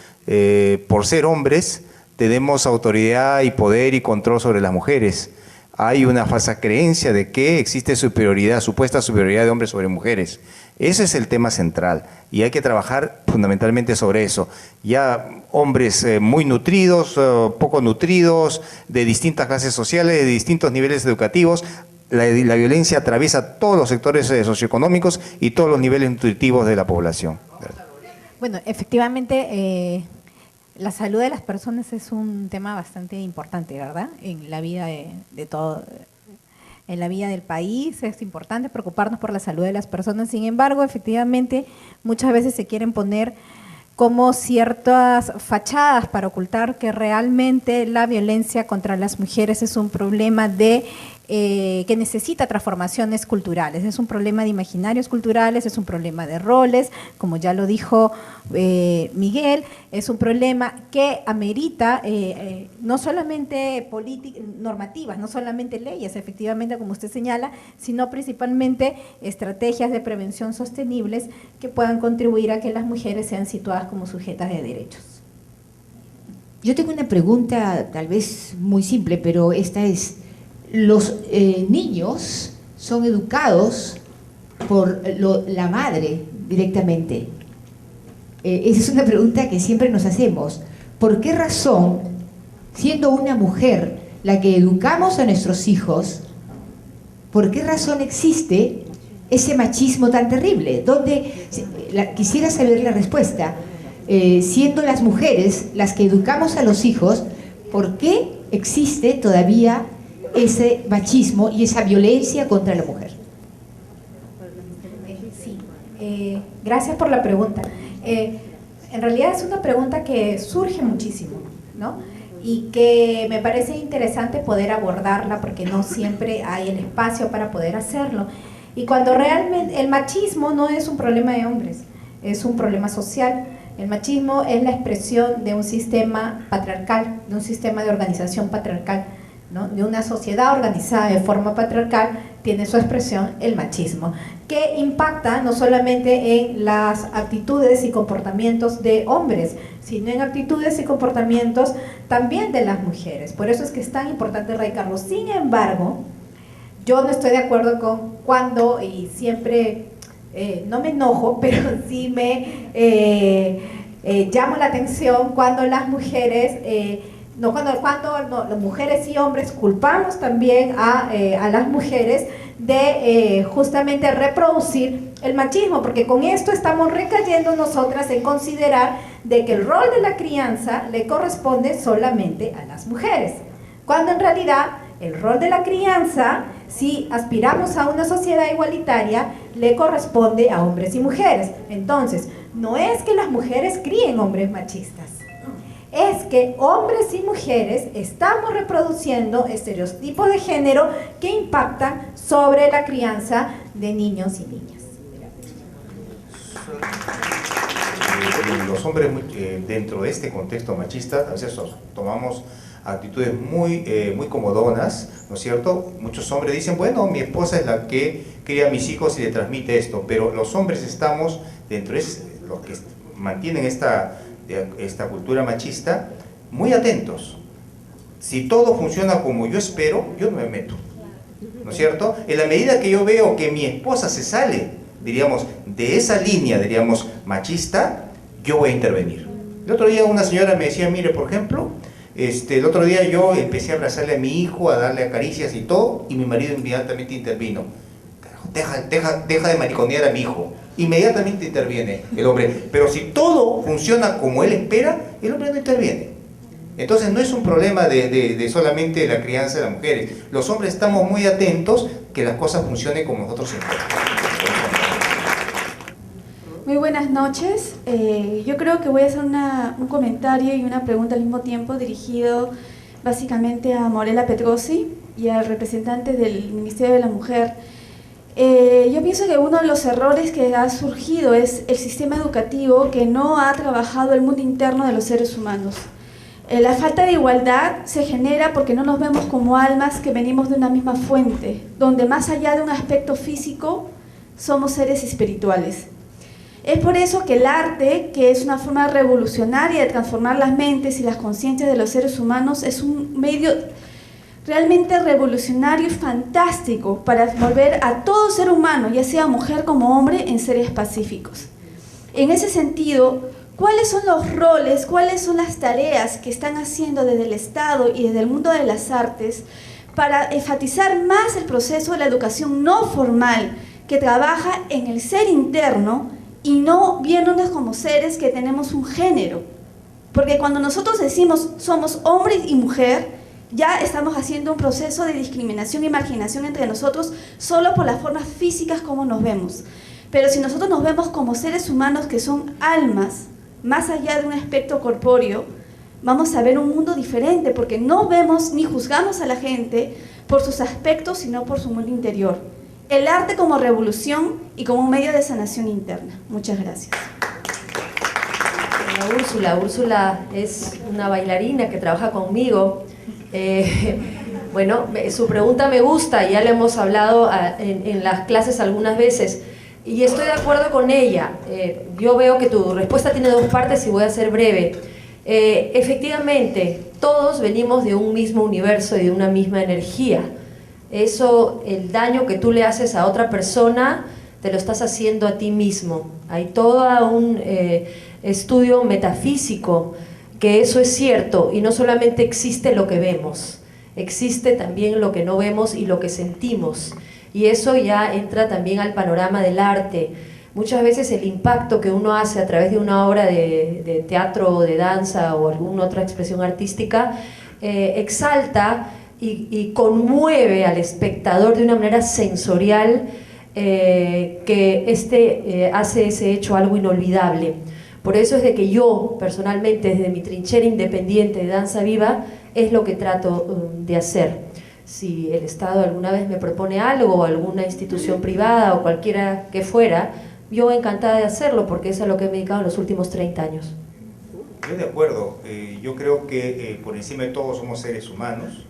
por ser hombres, tenemos autoridad y poder y control sobre las mujeres. hay una falsa creencia de que existe superioridad, supuesta superioridad de hombres sobre mujeres. Ese es el tema central y hay que trabajar fundamentalmente sobre eso. Ya hombres muy nutridos, poco nutridos, de distintas clases sociales, de distintos niveles educativos. La violencia atraviesa todos los sectores socioeconómicos y todos los niveles nutritivos de la población. Bueno, efectivamente, la salud de las personas es un tema bastante importante, ¿verdad? En la vida de todo, en la vida del país es importante preocuparnos por la salud de las personas. Sin embargo, efectivamente, muchas veces se quieren poner como ciertas fachadas para ocultar que realmente la violencia contra las mujeres es un problema que necesita transformaciones culturales, es un problema de imaginarios culturales, es un problema de roles, como ya lo dijo Miguel, es un problema que amerita no solamente normativas, no solamente leyes, efectivamente, como usted señala, sino principalmente estrategias de prevención sostenibles que puedan contribuir a que las mujeres sean situadas como sujetas de derechos. Yo tengo una pregunta tal vez muy simple, pero esta es: ¿los niños son educados por la madre directamente? Esa es una pregunta que siempre nos hacemos. ¿Por qué razón, siendo una mujer la que educamos a nuestros hijos, por qué razón existe ese machismo tan terrible? Quisiera saber la respuesta. Siendo las mujeres las que educamos a los hijos, ¿por qué existe todavía ese machismo y esa violencia contra la mujer? Sí, gracias por la pregunta. En realidad es una pregunta que surge muchísimo, ¿no? Y que me parece interesante poder abordarla porque no siempre hay el espacio para poder hacerlo. Y cuando realmente el machismo no es un problema de hombres, es un problema social. El machismo es la expresión de un sistema patriarcal, de un sistema de organización patriarcal, ¿no? De una sociedad organizada de forma patriarcal, tiene su expresión el machismo, que impacta no solamente en las actitudes y comportamientos de hombres, sino en actitudes y comportamientos también de las mujeres. Por eso es que es tan importante erradicarlo. Sin embargo, yo no estoy de acuerdo con cuando, y siempre no me enojo, pero sí me llamo la atención cuando las mujeres, las mujeres y hombres culpamos también a las mujeres de justamente reproducir el machismo, porque con esto estamos recayendo nosotras en considerar de que el rol de la crianza le corresponde solamente a las mujeres, cuando en realidad el rol de la crianza, si aspiramos a una sociedad igualitaria, le corresponde a hombres y mujeres. Entonces, no es que las mujeres críen hombres machistas, es que hombres y mujeres estamos reproduciendo estereotipos de género que impactan sobre la crianza de niños y niñas. Los hombres dentro de este contexto machista a veces tomamos actitudes muy comodonas, ¿no es cierto? Muchos hombres dicen, bueno, mi esposa es la que cría a mis hijos y le transmite esto, pero los hombres estamos dentro de los que mantienen esta cultura machista muy atentos. Si todo funciona como yo espero, yo no me meto, ¿no es cierto? En la medida que yo veo que mi esposa se sale, diríamos, de esa línea, diríamos, machista, yo voy a intervenir. El otro día una señora me decía, mire, por ejemplo, el otro día yo empecé a abrazarle a mi hijo, a darle acaricias y todo, y mi marido inmediatamente intervino. Deja de mariconear a mi hijo. Inmediatamente interviene el hombre. Pero si todo funciona como él espera, el hombre no interviene. Entonces no es un problema de solamente la crianza de las mujeres. Los hombres estamos muy atentos que las cosas funcionen como nosotros esperamos. Muy buenas noches. Yo creo que voy a hacer un comentario y una pregunta al mismo tiempo dirigido básicamente a Morela Petrosi y al representante del Ministerio de la Mujer. Yo pienso que uno de los errores que ha surgido es el sistema educativo que no ha trabajado el mundo interno de los seres humanos. La falta de igualdad se genera porque no nos vemos como almas que venimos de una misma fuente, donde más allá de un aspecto físico somos seres espirituales. Es por eso que el arte, que es una forma revolucionaria de transformar las mentes y las conciencias de los seres humanos, es un medio realmente revolucionario y fantástico para volver a todo ser humano, ya sea mujer como hombre, en seres pacíficos. En ese sentido, ¿cuáles son los roles, cuáles son las tareas que están haciendo desde el Estado y desde el mundo de las artes para enfatizar más el proceso de la educación no formal, que trabaja en el ser interno y no viéndonos como seres que tenemos un género? Porque cuando nosotros decimos somos hombre y mujer, ya estamos haciendo un proceso de discriminación y marginación entre nosotros solo por las formas físicas como nos vemos. Pero si nosotros nos vemos como seres humanos que son almas, más allá de un aspecto corpóreo, vamos a ver un mundo diferente, porque no vemos ni juzgamos a la gente por sus aspectos, sino por su mundo interior. El arte como revolución y como un medio de sanación interna. Muchas gracias. Úrsula es una bailarina que trabaja conmigo. Bueno, su pregunta me gusta, ya le hemos hablado en las clases algunas veces. Y estoy de acuerdo con ella. Yo veo que tu respuesta tiene dos partes y voy a ser breve. Efectivamente, todos venimos de un mismo universo y de una misma energía. Eso, el daño que tú le haces a otra persona, te lo estás haciendo a ti mismo. Hay todo un estudio metafísico que eso es cierto, y no solamente existe lo que vemos, existe también lo que no vemos y lo que sentimos. Y eso ya entra también al panorama del arte. Muchas veces el impacto que uno hace a través de una obra de teatro o de danza o alguna otra expresión artística exalta y conmueve al espectador de una manera sensorial que hace ese hecho algo inolvidable. Por eso es de que yo, personalmente, desde mi trinchera independiente de danza viva, es lo que trato de hacer. Si el Estado alguna vez me propone algo, o alguna institución privada, o cualquiera que fuera, yo encantada de hacerlo, porque es a lo que me he dedicado en los últimos 30 años. Yo de acuerdo. Yo creo que por encima de todo somos seres humanos.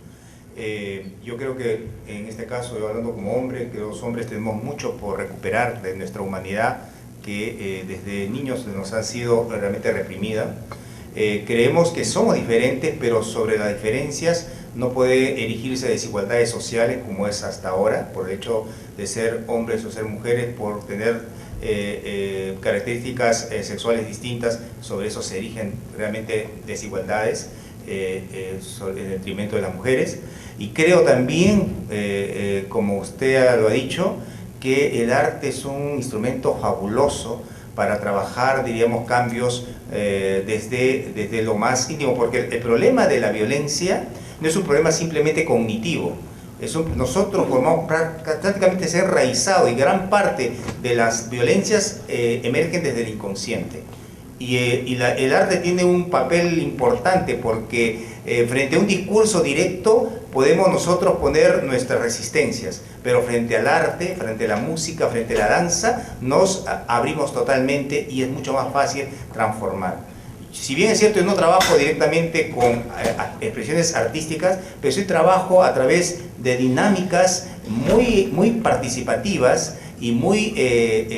Yo creo que en este caso, yo hablando como hombre, que los hombres tenemos mucho por recuperar de nuestra humanidad, que desde niños nos ha sido realmente reprimida. Creemos que somos diferentes, pero sobre las diferencias no puede erigirse desigualdades sociales como es hasta ahora, por el hecho de ser hombres o ser mujeres, por tener características sexuales distintas. Sobre eso se erigen realmente desigualdades en detrimento de las mujeres. Y creo también, como usted lo ha dicho, que el arte es un instrumento fabuloso para trabajar, diríamos, cambios desde lo más íntimo, porque el problema de la violencia no es un problema simplemente cognitivo. Nosotros formamos prácticamente ser enraizado, y gran parte de las violencias emergen desde el inconsciente. Y el arte tiene un papel importante, porque frente a un discurso directo podemos nosotros poner nuestras resistencias, pero frente al arte, frente a la música, frente a la danza, nos abrimos totalmente y es mucho más fácil transformar. Si bien es cierto, yo no trabajo directamente con expresiones artísticas, pero sí trabajo a través de dinámicas muy participativas y muy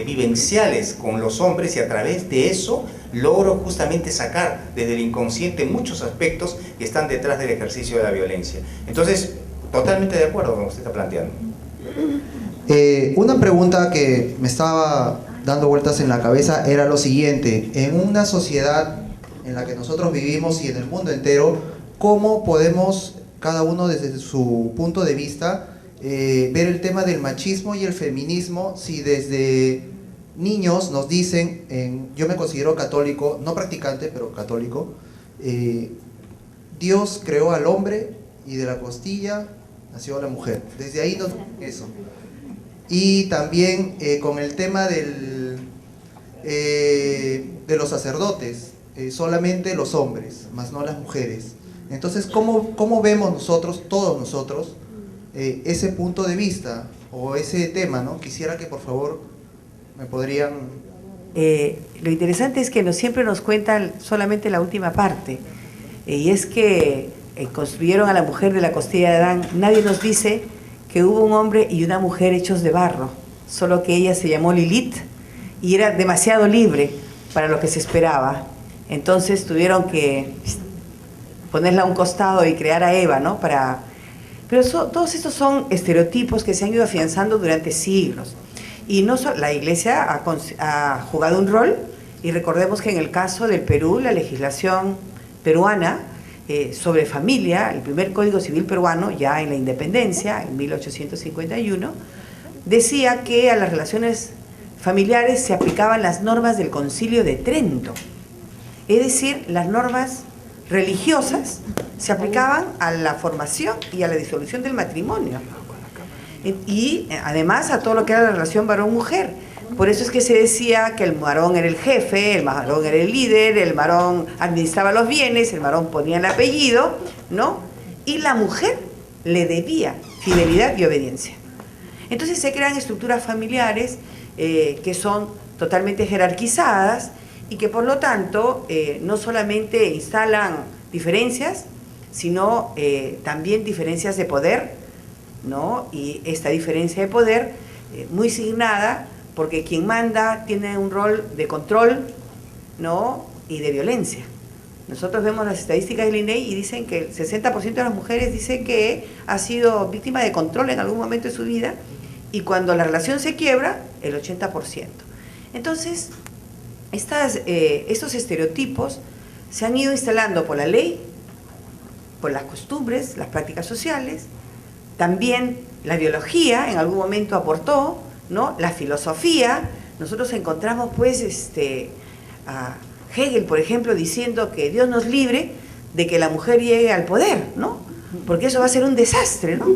vivenciales con los hombres, y a través de eso logro justamente sacar desde el inconsciente muchos aspectos que están detrás del ejercicio de la violencia. Entonces, totalmente de acuerdo con lo que usted está planteando. Una pregunta que me estaba dando vueltas en la cabeza era lo siguiente: en una sociedad en la que nosotros vivimos y en el mundo entero, ¿cómo podemos, cada uno desde su punto de vista, ver el tema del machismo y el feminismo, si desde niños nos dicen, yo me considero católico, no practicante, pero católico, Dios creó al hombre y de la costilla nació la mujer? Desde ahí eso. Y también con el tema de los sacerdotes, solamente los hombres, más no las mujeres. Entonces, ¿cómo vemos nosotros, todos nosotros, ese punto de vista o ese tema, ¿no? Quisiera que por favor me podrían... Lo interesante es que siempre nos cuentan solamente la última parte, y es que construyeron a la mujer de la costilla de Adán. Nadie nos dice que hubo un hombre y una mujer hechos de barro, solo que ella se llamó Lilith y era demasiado libre para lo que se esperaba. Entonces tuvieron que ponerla a un costado y crear a Eva, ¿no? Pero Pero todos estos son estereotipos que se han ido afianzando durante siglos. Y no la Iglesia ha jugado un rol, y recordemos que en el caso del Perú, la legislación peruana sobre familia, el primer Código Civil peruano, ya en la independencia, en 1851, decía que a las relaciones familiares se aplicaban las normas del Concilio de Trento. Es decir, las normas religiosas se aplicaban a la formación y a la disolución del matrimonio. Y además a todo lo que era la relación varón-mujer. Por eso es que se decía que el varón era el jefe, el varón era el líder, el varón administraba los bienes, el varón ponía el apellido, ¿no? Y la mujer le debía fidelidad y obediencia. Entonces se crean estructuras familiares que son totalmente jerarquizadas y que por lo tanto no solamente instalan diferencias, sino también diferencias de poder, ¿no? Y esta diferencia de poder muy signada porque quien manda tiene un rol de control, ¿no? Y de violencia. Nosotros vemos las estadísticas del INEI y dicen que el 60% de las mujeres dice que ha sido víctima de control en algún momento de su vida, y cuando la relación se quiebra, el 80%. Entonces, estos estereotipos se han ido instalando por la ley, por las costumbres, las prácticas sociales. También la biología en algún momento aportó, ¿no? La filosofía. Nosotros encontramos pues a Hegel, por ejemplo, diciendo que Dios nos libre de que la mujer llegue al poder, ¿no? Porque eso va a ser un desastre, ¿no?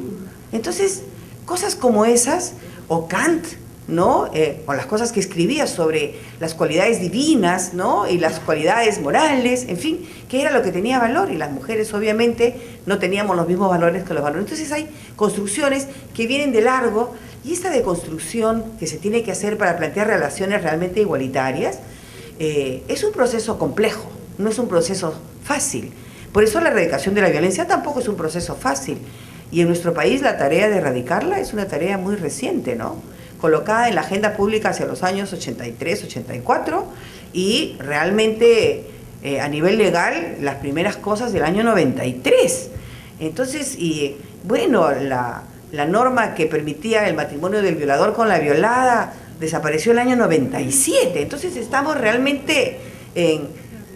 Entonces, cosas como esas, o Kant, ¿no? O las cosas que escribía sobre las cualidades divinas, ¿no? Y las cualidades morales, en fin, que era lo que tenía valor, y las mujeres obviamente no teníamos los mismos valores que los valores. Entonces hay construcciones que vienen de largo, y esta deconstrucción que se tiene que hacer para plantear relaciones realmente igualitarias es un proceso complejo, no es un proceso fácil. Por eso la erradicación de la violencia tampoco es un proceso fácil, y en nuestro país la tarea de erradicarla es una tarea muy reciente, ¿no? Colocada en la agenda pública hacia los años 83, 84, y realmente a nivel legal las primeras cosas del año 93. Entonces, y bueno, la norma que permitía el matrimonio del violador con la violada desapareció el año 97. Entonces estamos realmente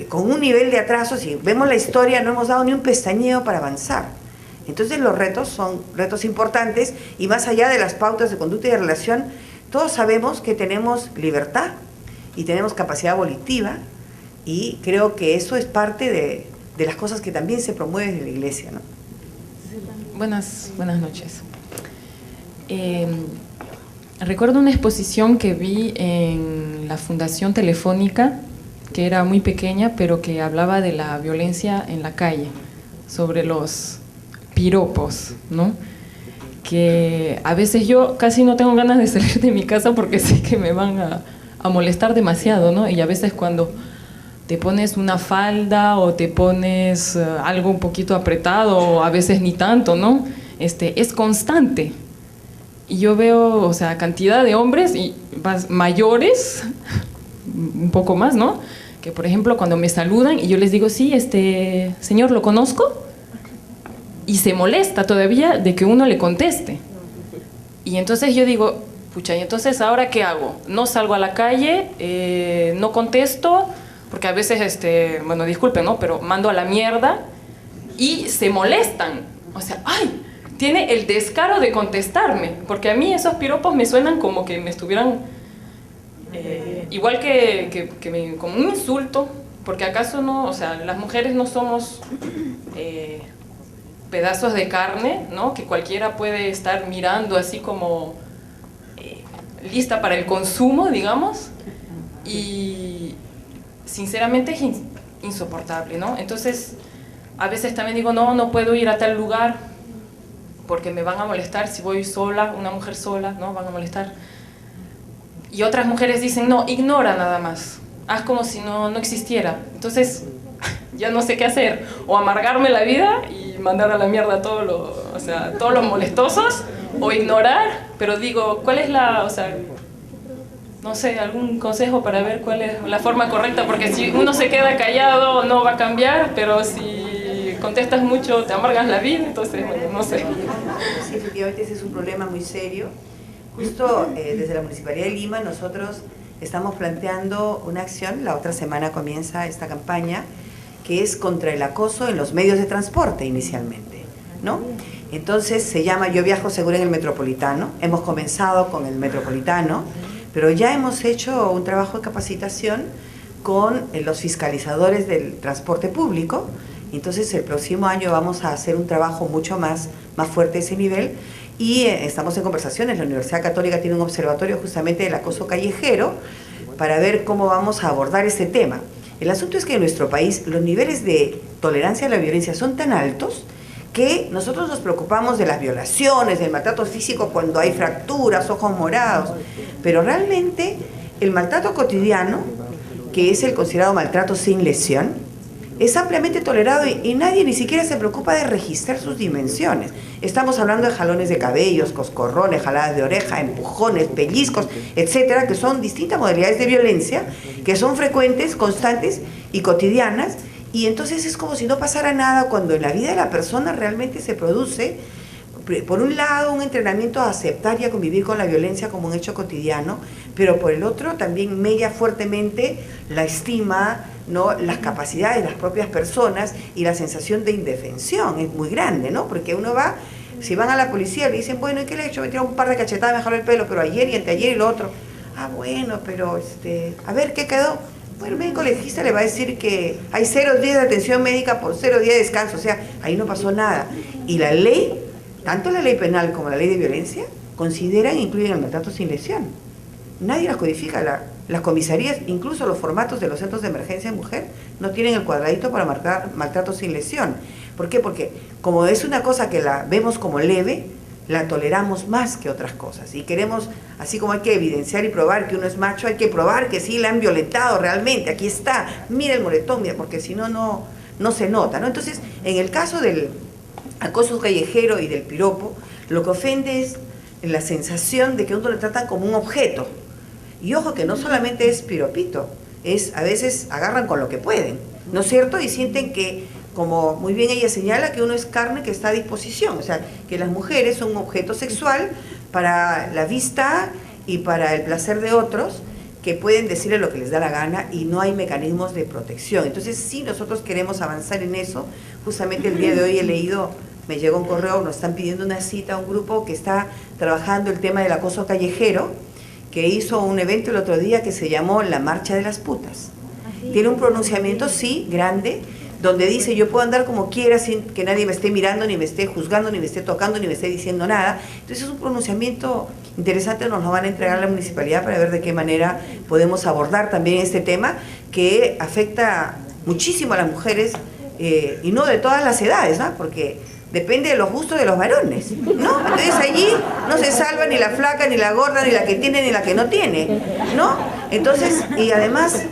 con un nivel de atraso. Si vemos la historia, no hemos dado ni un pestañeo para avanzar. Entonces los retos son retos importantes, y más allá de las pautas de conducta y de relación, todos sabemos que tenemos libertad y tenemos capacidad volitiva, y creo que eso es parte de las cosas que también se promueven en la Iglesia, ¿no? Buenas noches. Recuerdo una exposición que vi en la Fundación Telefónica, que era muy pequeña, pero que hablaba de la violencia en la calle, sobre los piropos, ¿no? Que a veces yo casi no tengo ganas de salir de mi casa porque sé que me van a molestar demasiado, ¿no? Y a veces cuando te pones una falda o te pones algo un poquito apretado, o a veces ni tanto, ¿no? Es constante. Y yo veo, o sea, cantidad de hombres y mayores, un poco más, ¿no? Que por ejemplo cuando me saludan y yo les digo, sí, señor, ¿lo conozco? Y se molesta todavía de que uno le conteste. Y entonces yo digo, pucha, ¿y entonces ahora qué hago? No salgo a la calle, no contesto, porque a veces, bueno, disculpen, ¿no? Pero mando a la mierda y se molestan. O sea, ¡ay! Tiene el descaro de contestarme, porque a mí esos piropos me suenan como que me estuvieran, igual como un insulto, porque acaso no, o sea, las mujeres no somos pedazos de carne, ¿no? Que cualquiera puede estar mirando así como lista para el consumo, digamos, y sinceramente es insoportable, ¿no? Entonces, a veces también digo, no puedo ir a tal lugar porque me van a molestar si voy sola, una mujer sola, ¿no? Van a molestar. Y otras mujeres dicen, no, ignora nada más, haz como si no existiera. Entonces, ya no sé qué hacer, o amargarme la vida y mandar a la mierda a todos los molestosos, o ignorar, pero digo, ¿cuál es no sé, algún consejo para ver cuál es la forma correcta? Porque si uno se queda callado no va a cambiar, pero si contestas mucho te amargas la vida, entonces, bueno, no sé. efectivamente ese es un problema muy serio. Justo desde la Municipalidad de Lima nosotros estamos planteando una acción, la otra semana comienza esta campaña, que es contra el acoso en los medios de transporte inicialmente, ¿no? Entonces se llama Yo Viajo Seguro en el Metropolitano. Hemos comenzado con el Metropolitano, pero ya hemos hecho un trabajo de capacitación con los fiscalizadores del transporte público. Entonces el próximo año vamos a hacer un trabajo mucho más fuerte a ese nivel y estamos en conversaciones. La Universidad Católica tiene un observatorio justamente del acoso callejero para ver cómo vamos a abordar este tema. El asunto es que en nuestro país los niveles de tolerancia a la violencia son tan altos que nosotros nos preocupamos de las violaciones, del maltrato físico cuando hay fracturas, ojos morados, pero realmente el maltrato cotidiano, que es el considerado maltrato sin lesión, es ampliamente tolerado y nadie ni siquiera se preocupa de registrar sus dimensiones. Estamos hablando de jalones de cabellos, coscorrones, jaladas de oreja, empujones, pellizcos, etcétera, que son distintas modalidades de violencia, que son frecuentes, constantes y cotidianas, y entonces es como si no pasara nada cuando en la vida de la persona realmente se produce, por un lado, un entrenamiento a aceptar y a convivir con la violencia como un hecho cotidiano, pero por el otro también mella fuertemente la estima, ¿no?, las capacidades de las propias personas y la sensación de indefensión es muy grande, ¿no? Porque uno va, si van a la policía le dicen, bueno, ¿y qué le he hecho? Me tiró un par de cachetadas, me jaló el pelo, pero ayer y anteayer y lo otro. Ah, bueno, pero a ver, ¿qué quedó? Bueno, el médico legista le va a decir que hay 0 días de atención médica por 0 días de descanso, o sea, ahí no pasó nada. Y la ley, tanto la ley penal como la ley de violencia, consideran e incluyen el maltrato sin lesión. Nadie las codifica. Las comisarías, incluso los formatos de los centros de emergencia de mujer, no tienen el cuadradito para marcar maltrato sin lesión. ¿Por qué? Porque como es una cosa que la vemos como leve, la toleramos más que otras cosas. Y queremos, así como hay que evidenciar y probar que uno es macho, hay que probar que sí la han violentado realmente. Aquí está, mira el moretón, mira, porque si no, no se nota, ¿no? Entonces, en el caso del acoso callejero y del piropo, lo que ofende es la sensación de que uno le tratan como un objeto. Y ojo que no solamente es piropito, a veces agarran con lo que pueden, ¿no es cierto? Y sienten que, como muy bien ella señala, que uno es carne que está a disposición, o sea, que las mujeres son un objeto sexual para la vista y para el placer de otros, que pueden decirle lo que les da la gana y no hay mecanismos de protección. Entonces, sí, nosotros queremos avanzar en eso. Justamente el día de hoy he leído, me llegó un correo, nos están pidiendo una cita a un grupo que está trabajando el tema del acoso callejero, que hizo un evento el otro día que se llamó La Marcha de las Putas. Tiene un pronunciamiento, sí, grande, donde dice, yo puedo andar como quiera sin que nadie me esté mirando, ni me esté juzgando, ni me esté tocando, ni me esté diciendo nada. Entonces es un pronunciamiento interesante, nos lo van a entregar a la municipalidad para ver de qué manera podemos abordar también este tema que afecta muchísimo a las mujeres y no de todas las edades, ¿no? Porque depende de los gustos de los varones, ¿no? Entonces allí no se salva ni la flaca, ni la gorda, ni la que tiene, ni la que no tiene, ¿no? Entonces, y además,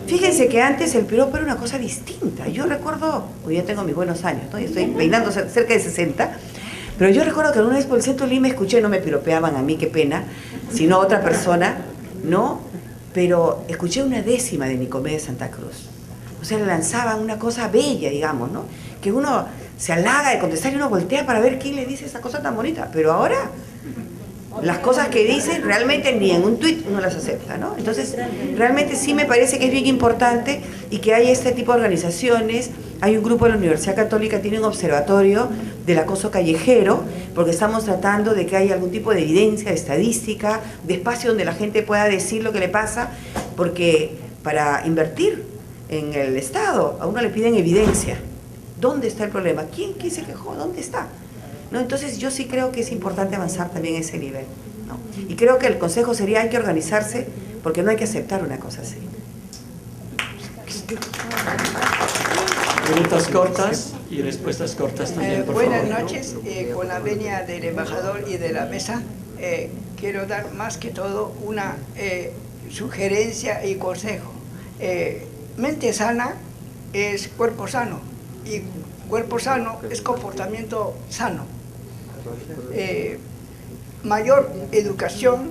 fíjense que antes el piropo era una cosa distinta. Yo recuerdo, hoy ya tengo mis buenos años, ¿no? Yo estoy peinando cerca de 60, pero yo recuerdo que alguna vez por el centro de Lima escuché, no me piropeaban a mí, qué pena, sino a otra persona, ¿no? Pero escuché una décima de Nicomé de Santa Cruz. O sea, le lanzaban una cosa bella, digamos, ¿no? Que uno se halaga de contestar y uno voltea para ver quién le dice esa cosa tan bonita. Pero ahora, las cosas que dicen realmente ni en un tuit uno las acepta, ¿no? Entonces, realmente sí me parece que es bien importante y que hay este tipo de organizaciones. Hay un grupo de la Universidad Católica, tiene un observatorio del acoso callejero, porque estamos tratando de que haya algún tipo de evidencia, de estadística, de espacio donde la gente pueda decir lo que le pasa, porque para invertir en el Estado a uno le piden evidencia. ¿Dónde está el problema? ¿Quién se quejó? ¿Dónde está? ¿No? Entonces yo sí creo que es importante avanzar también a ese nivel, ¿no? Y creo que el consejo sería, hay que organizarse, porque no hay que aceptar una cosa así. Preguntas cortas y respuestas cortas también, por favor. Buenas noches, con la venia del embajador y de la mesa, quiero dar más que todo una sugerencia y consejo. Mente sana es cuerpo sano y cuerpo sano es comportamiento sano. Mayor educación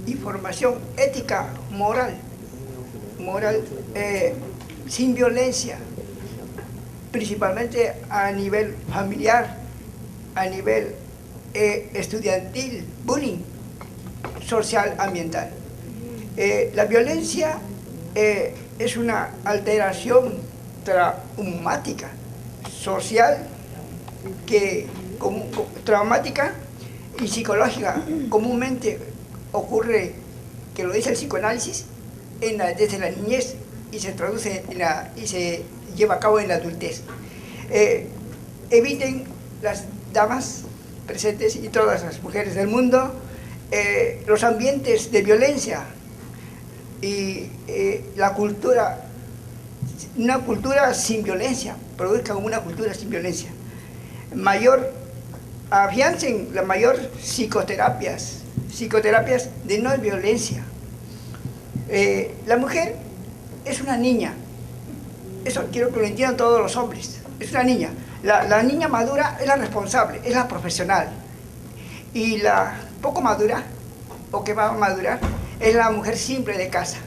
y formación ética, moral, sin violencia, principalmente a nivel familiar, a nivel estudiantil, bullying social ambiental. La violencia es una alteración traumática social traumática y psicológica. Comúnmente ocurre, que lo dice el psicoanálisis, desde la niñez y se traduce y se lleva a cabo en la adultez. Eviten las damas presentes y todas las mujeres del mundo los ambientes de violencia y la cultura, una cultura sin violencia, produzcan una cultura sin violencia. Afiancen la mayor psicoterapias de no violencia. La mujer es una niña, eso quiero que lo entiendan todos los hombres, es una niña. La niña madura es la responsable, es la profesional, y la poco madura, o que va a madurar, es la mujer simple de casa.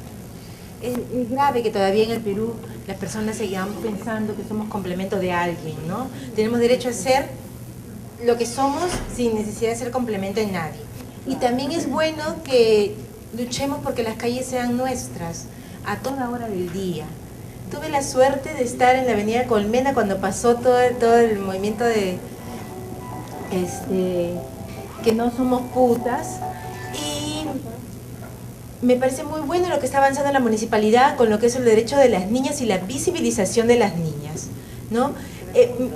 Es grave que todavía en el Perú las personas sigamos pensando que somos complementos de alguien, ¿no? Tenemos derecho a ser lo que somos sin necesidad de ser complemento de nadie. Y también es bueno que luchemos porque las calles sean nuestras a toda hora del día. Tuve la suerte de estar en la avenida Colmena cuando pasó todo el movimiento de que no somos putas, y me parece muy bueno lo que está avanzando la municipalidad con lo que es el derecho de las niñas y la visibilización de las niñas, ¿no?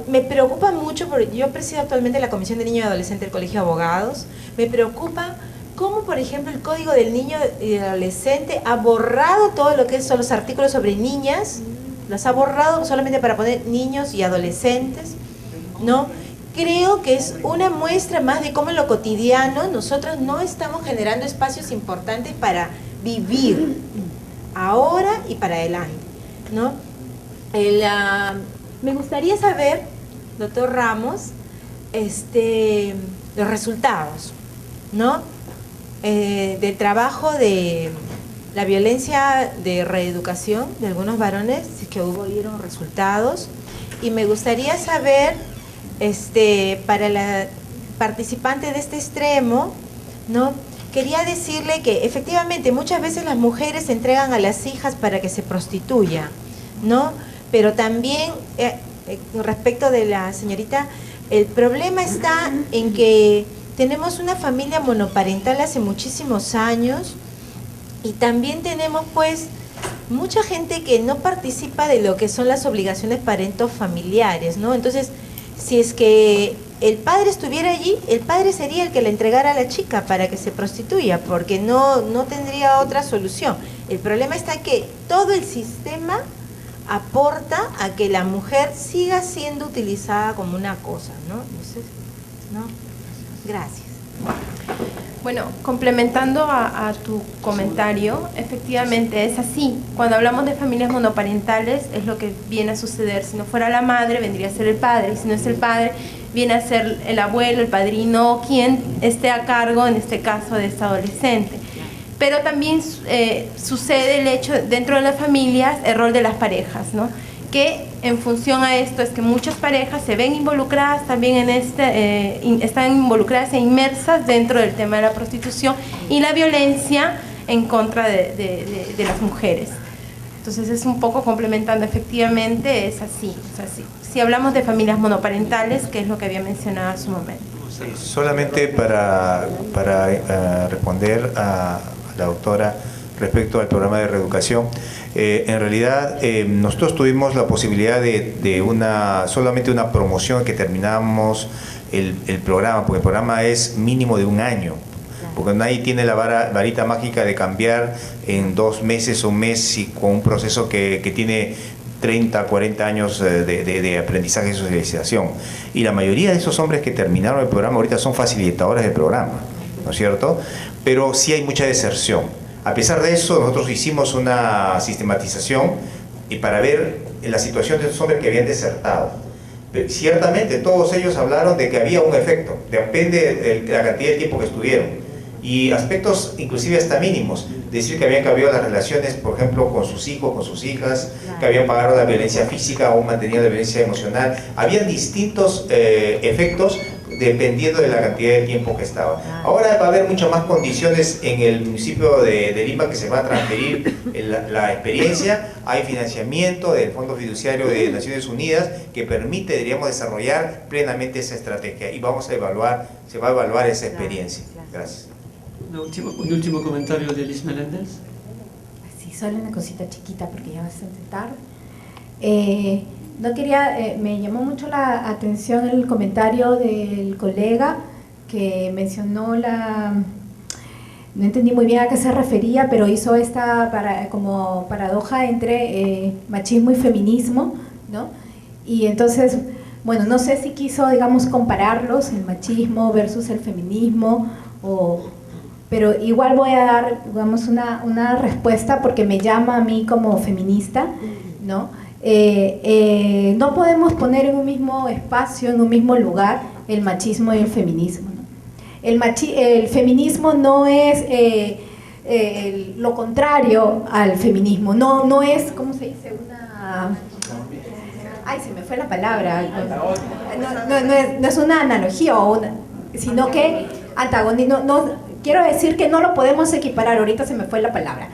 Me preocupa mucho, porque yo presido actualmente la Comisión de Niños y Adolescentes del Colegio de Abogados. Me preocupa cómo, por ejemplo, el Código del Niño y Adolescente ha borrado todo lo que son los artículos sobre niñas, los ha borrado solamente para poner niños y adolescentes, ¿no? Creo que es una muestra más de cómo en lo cotidiano nosotros no estamos generando espacios importantes para vivir ahora y para adelante, ¿no? Me gustaría saber, doctor Ramos, los resultados, ¿no? Del trabajo de la violencia de reeducación de algunos varones, si es que hubieron resultados, y me gustaría saber, para la participante de este extremo, ¿no? Quería decirle que efectivamente muchas veces las mujeres entregan a las hijas para que se prostituyan, ¿no? Pero también, respecto de la señorita, el problema está en que tenemos una familia monoparental hace muchísimos años, y también tenemos pues mucha gente que no participa de lo que son las obligaciones parentos-familiares, ¿no? Entonces, si es que el padre estuviera allí, el padre sería el que le entregara a la chica para que se prostituya, porque no tendría otra solución. El problema está que todo el sistema aporta a que la mujer siga siendo utilizada como una cosa, ¿no? Entonces, ¿no? Gracias. Bueno, complementando a tu comentario, efectivamente es así. Cuando hablamos de familias monoparentales es lo que viene a suceder. Si no fuera la madre, vendría a ser el padre, y si no es el padre, viene a ser el abuelo, el padrino, quien esté a cargo, en este caso, de esta adolescente. Pero también sucede el hecho, dentro de las familias, el rol de las parejas, ¿no? Que en función a esto es que muchas parejas se ven involucradas también en están involucradas e inmersas dentro del tema de la prostitución y la violencia en contra de las mujeres. Entonces es un poco complementando, efectivamente es así, es así. Si hablamos de familias monoparentales, que es lo que había mencionado en su momento. Sí, solamente para responder a la doctora respecto al programa de reeducación. En realidad nosotros tuvimos la posibilidad de solamente una promoción que terminamos el programa, porque el programa es mínimo de 1 año, porque nadie tiene la varita mágica de cambiar en 2 meses o un mes, y con un proceso que tiene 30, 40 años de aprendizaje y socialización. Y la mayoría de esos hombres que terminaron el programa ahorita son facilitadores del programa, ¿no es cierto? Pero sí hay mucha deserción. A pesar de eso, nosotros hicimos una sistematización para ver la situación de esos hombres que habían desertado. Ciertamente todos ellos hablaron de que había un efecto, depende de la cantidad de tiempo que estuvieron, y aspectos inclusive hasta mínimos, decir que habían cambiado las relaciones, por ejemplo, con sus hijos, con sus hijas, que habían pagado la violencia física o mantenido la violencia emocional. Habían distintos efectos dependiendo de la cantidad de tiempo que estaba. Ahora va a haber muchas más condiciones en el municipio de Lima, que se va a transferir la experiencia. Hay financiamiento del Fondo Fiduciario de Naciones Unidas que permite, diríamos, desarrollar plenamente esa estrategia, y vamos a evaluar, se va a evaluar esa experiencia. Gracias. Un último comentario de Liz Meléndez. Sí, solo una cosita chiquita porque ya bastante tarde. No quería, me llamó mucho la atención el comentario del colega que mencionó no entendí muy bien a qué se refería, pero hizo esta como paradoja entre machismo y feminismo, ¿no? Y entonces, bueno, no sé si quiso, digamos, compararlos, el machismo versus el feminismo, pero igual voy a dar, digamos, una respuesta porque me llama a mí como feminista, ¿no? No podemos poner en un mismo espacio, en un mismo lugar, el machismo y el feminismo, ¿no? El feminismo no es lo contrario al feminismo, no es, ¿cómo se dice? Ay, se me fue la palabra. No es una analogía, sino que antagonismo. Quiero decir que no lo podemos equiparar, ahorita se me fue la palabra,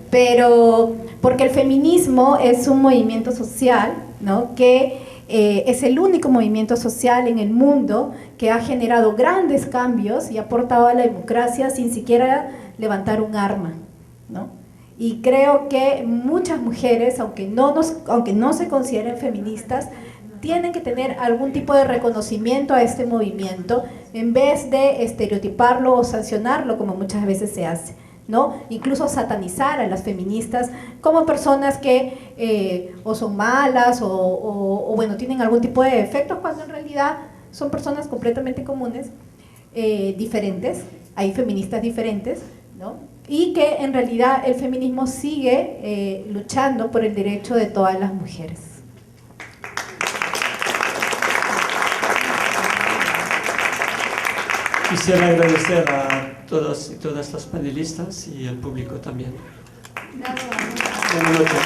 pero porque el feminismo es un movimiento social, ¿no? Que es el único movimiento social en el mundo que ha generado grandes cambios y ha aportado a la democracia sin siquiera levantar un arma, ¿no? Y creo que muchas mujeres, aunque no se consideren feministas, tienen que tener algún tipo de reconocimiento a este movimiento en vez de estereotiparlo o sancionarlo como muchas veces se hace, ¿no? Incluso satanizar a las feministas como personas que o son malas o bueno, tienen algún tipo de defectos, cuando en realidad son personas completamente comunes, diferentes, hay feministas diferentes, ¿no? Y que en realidad el feminismo sigue luchando por el derecho de todas las mujeres. Quisiera agradecer a todos y todas las panelistas y al público también. Buenas noches.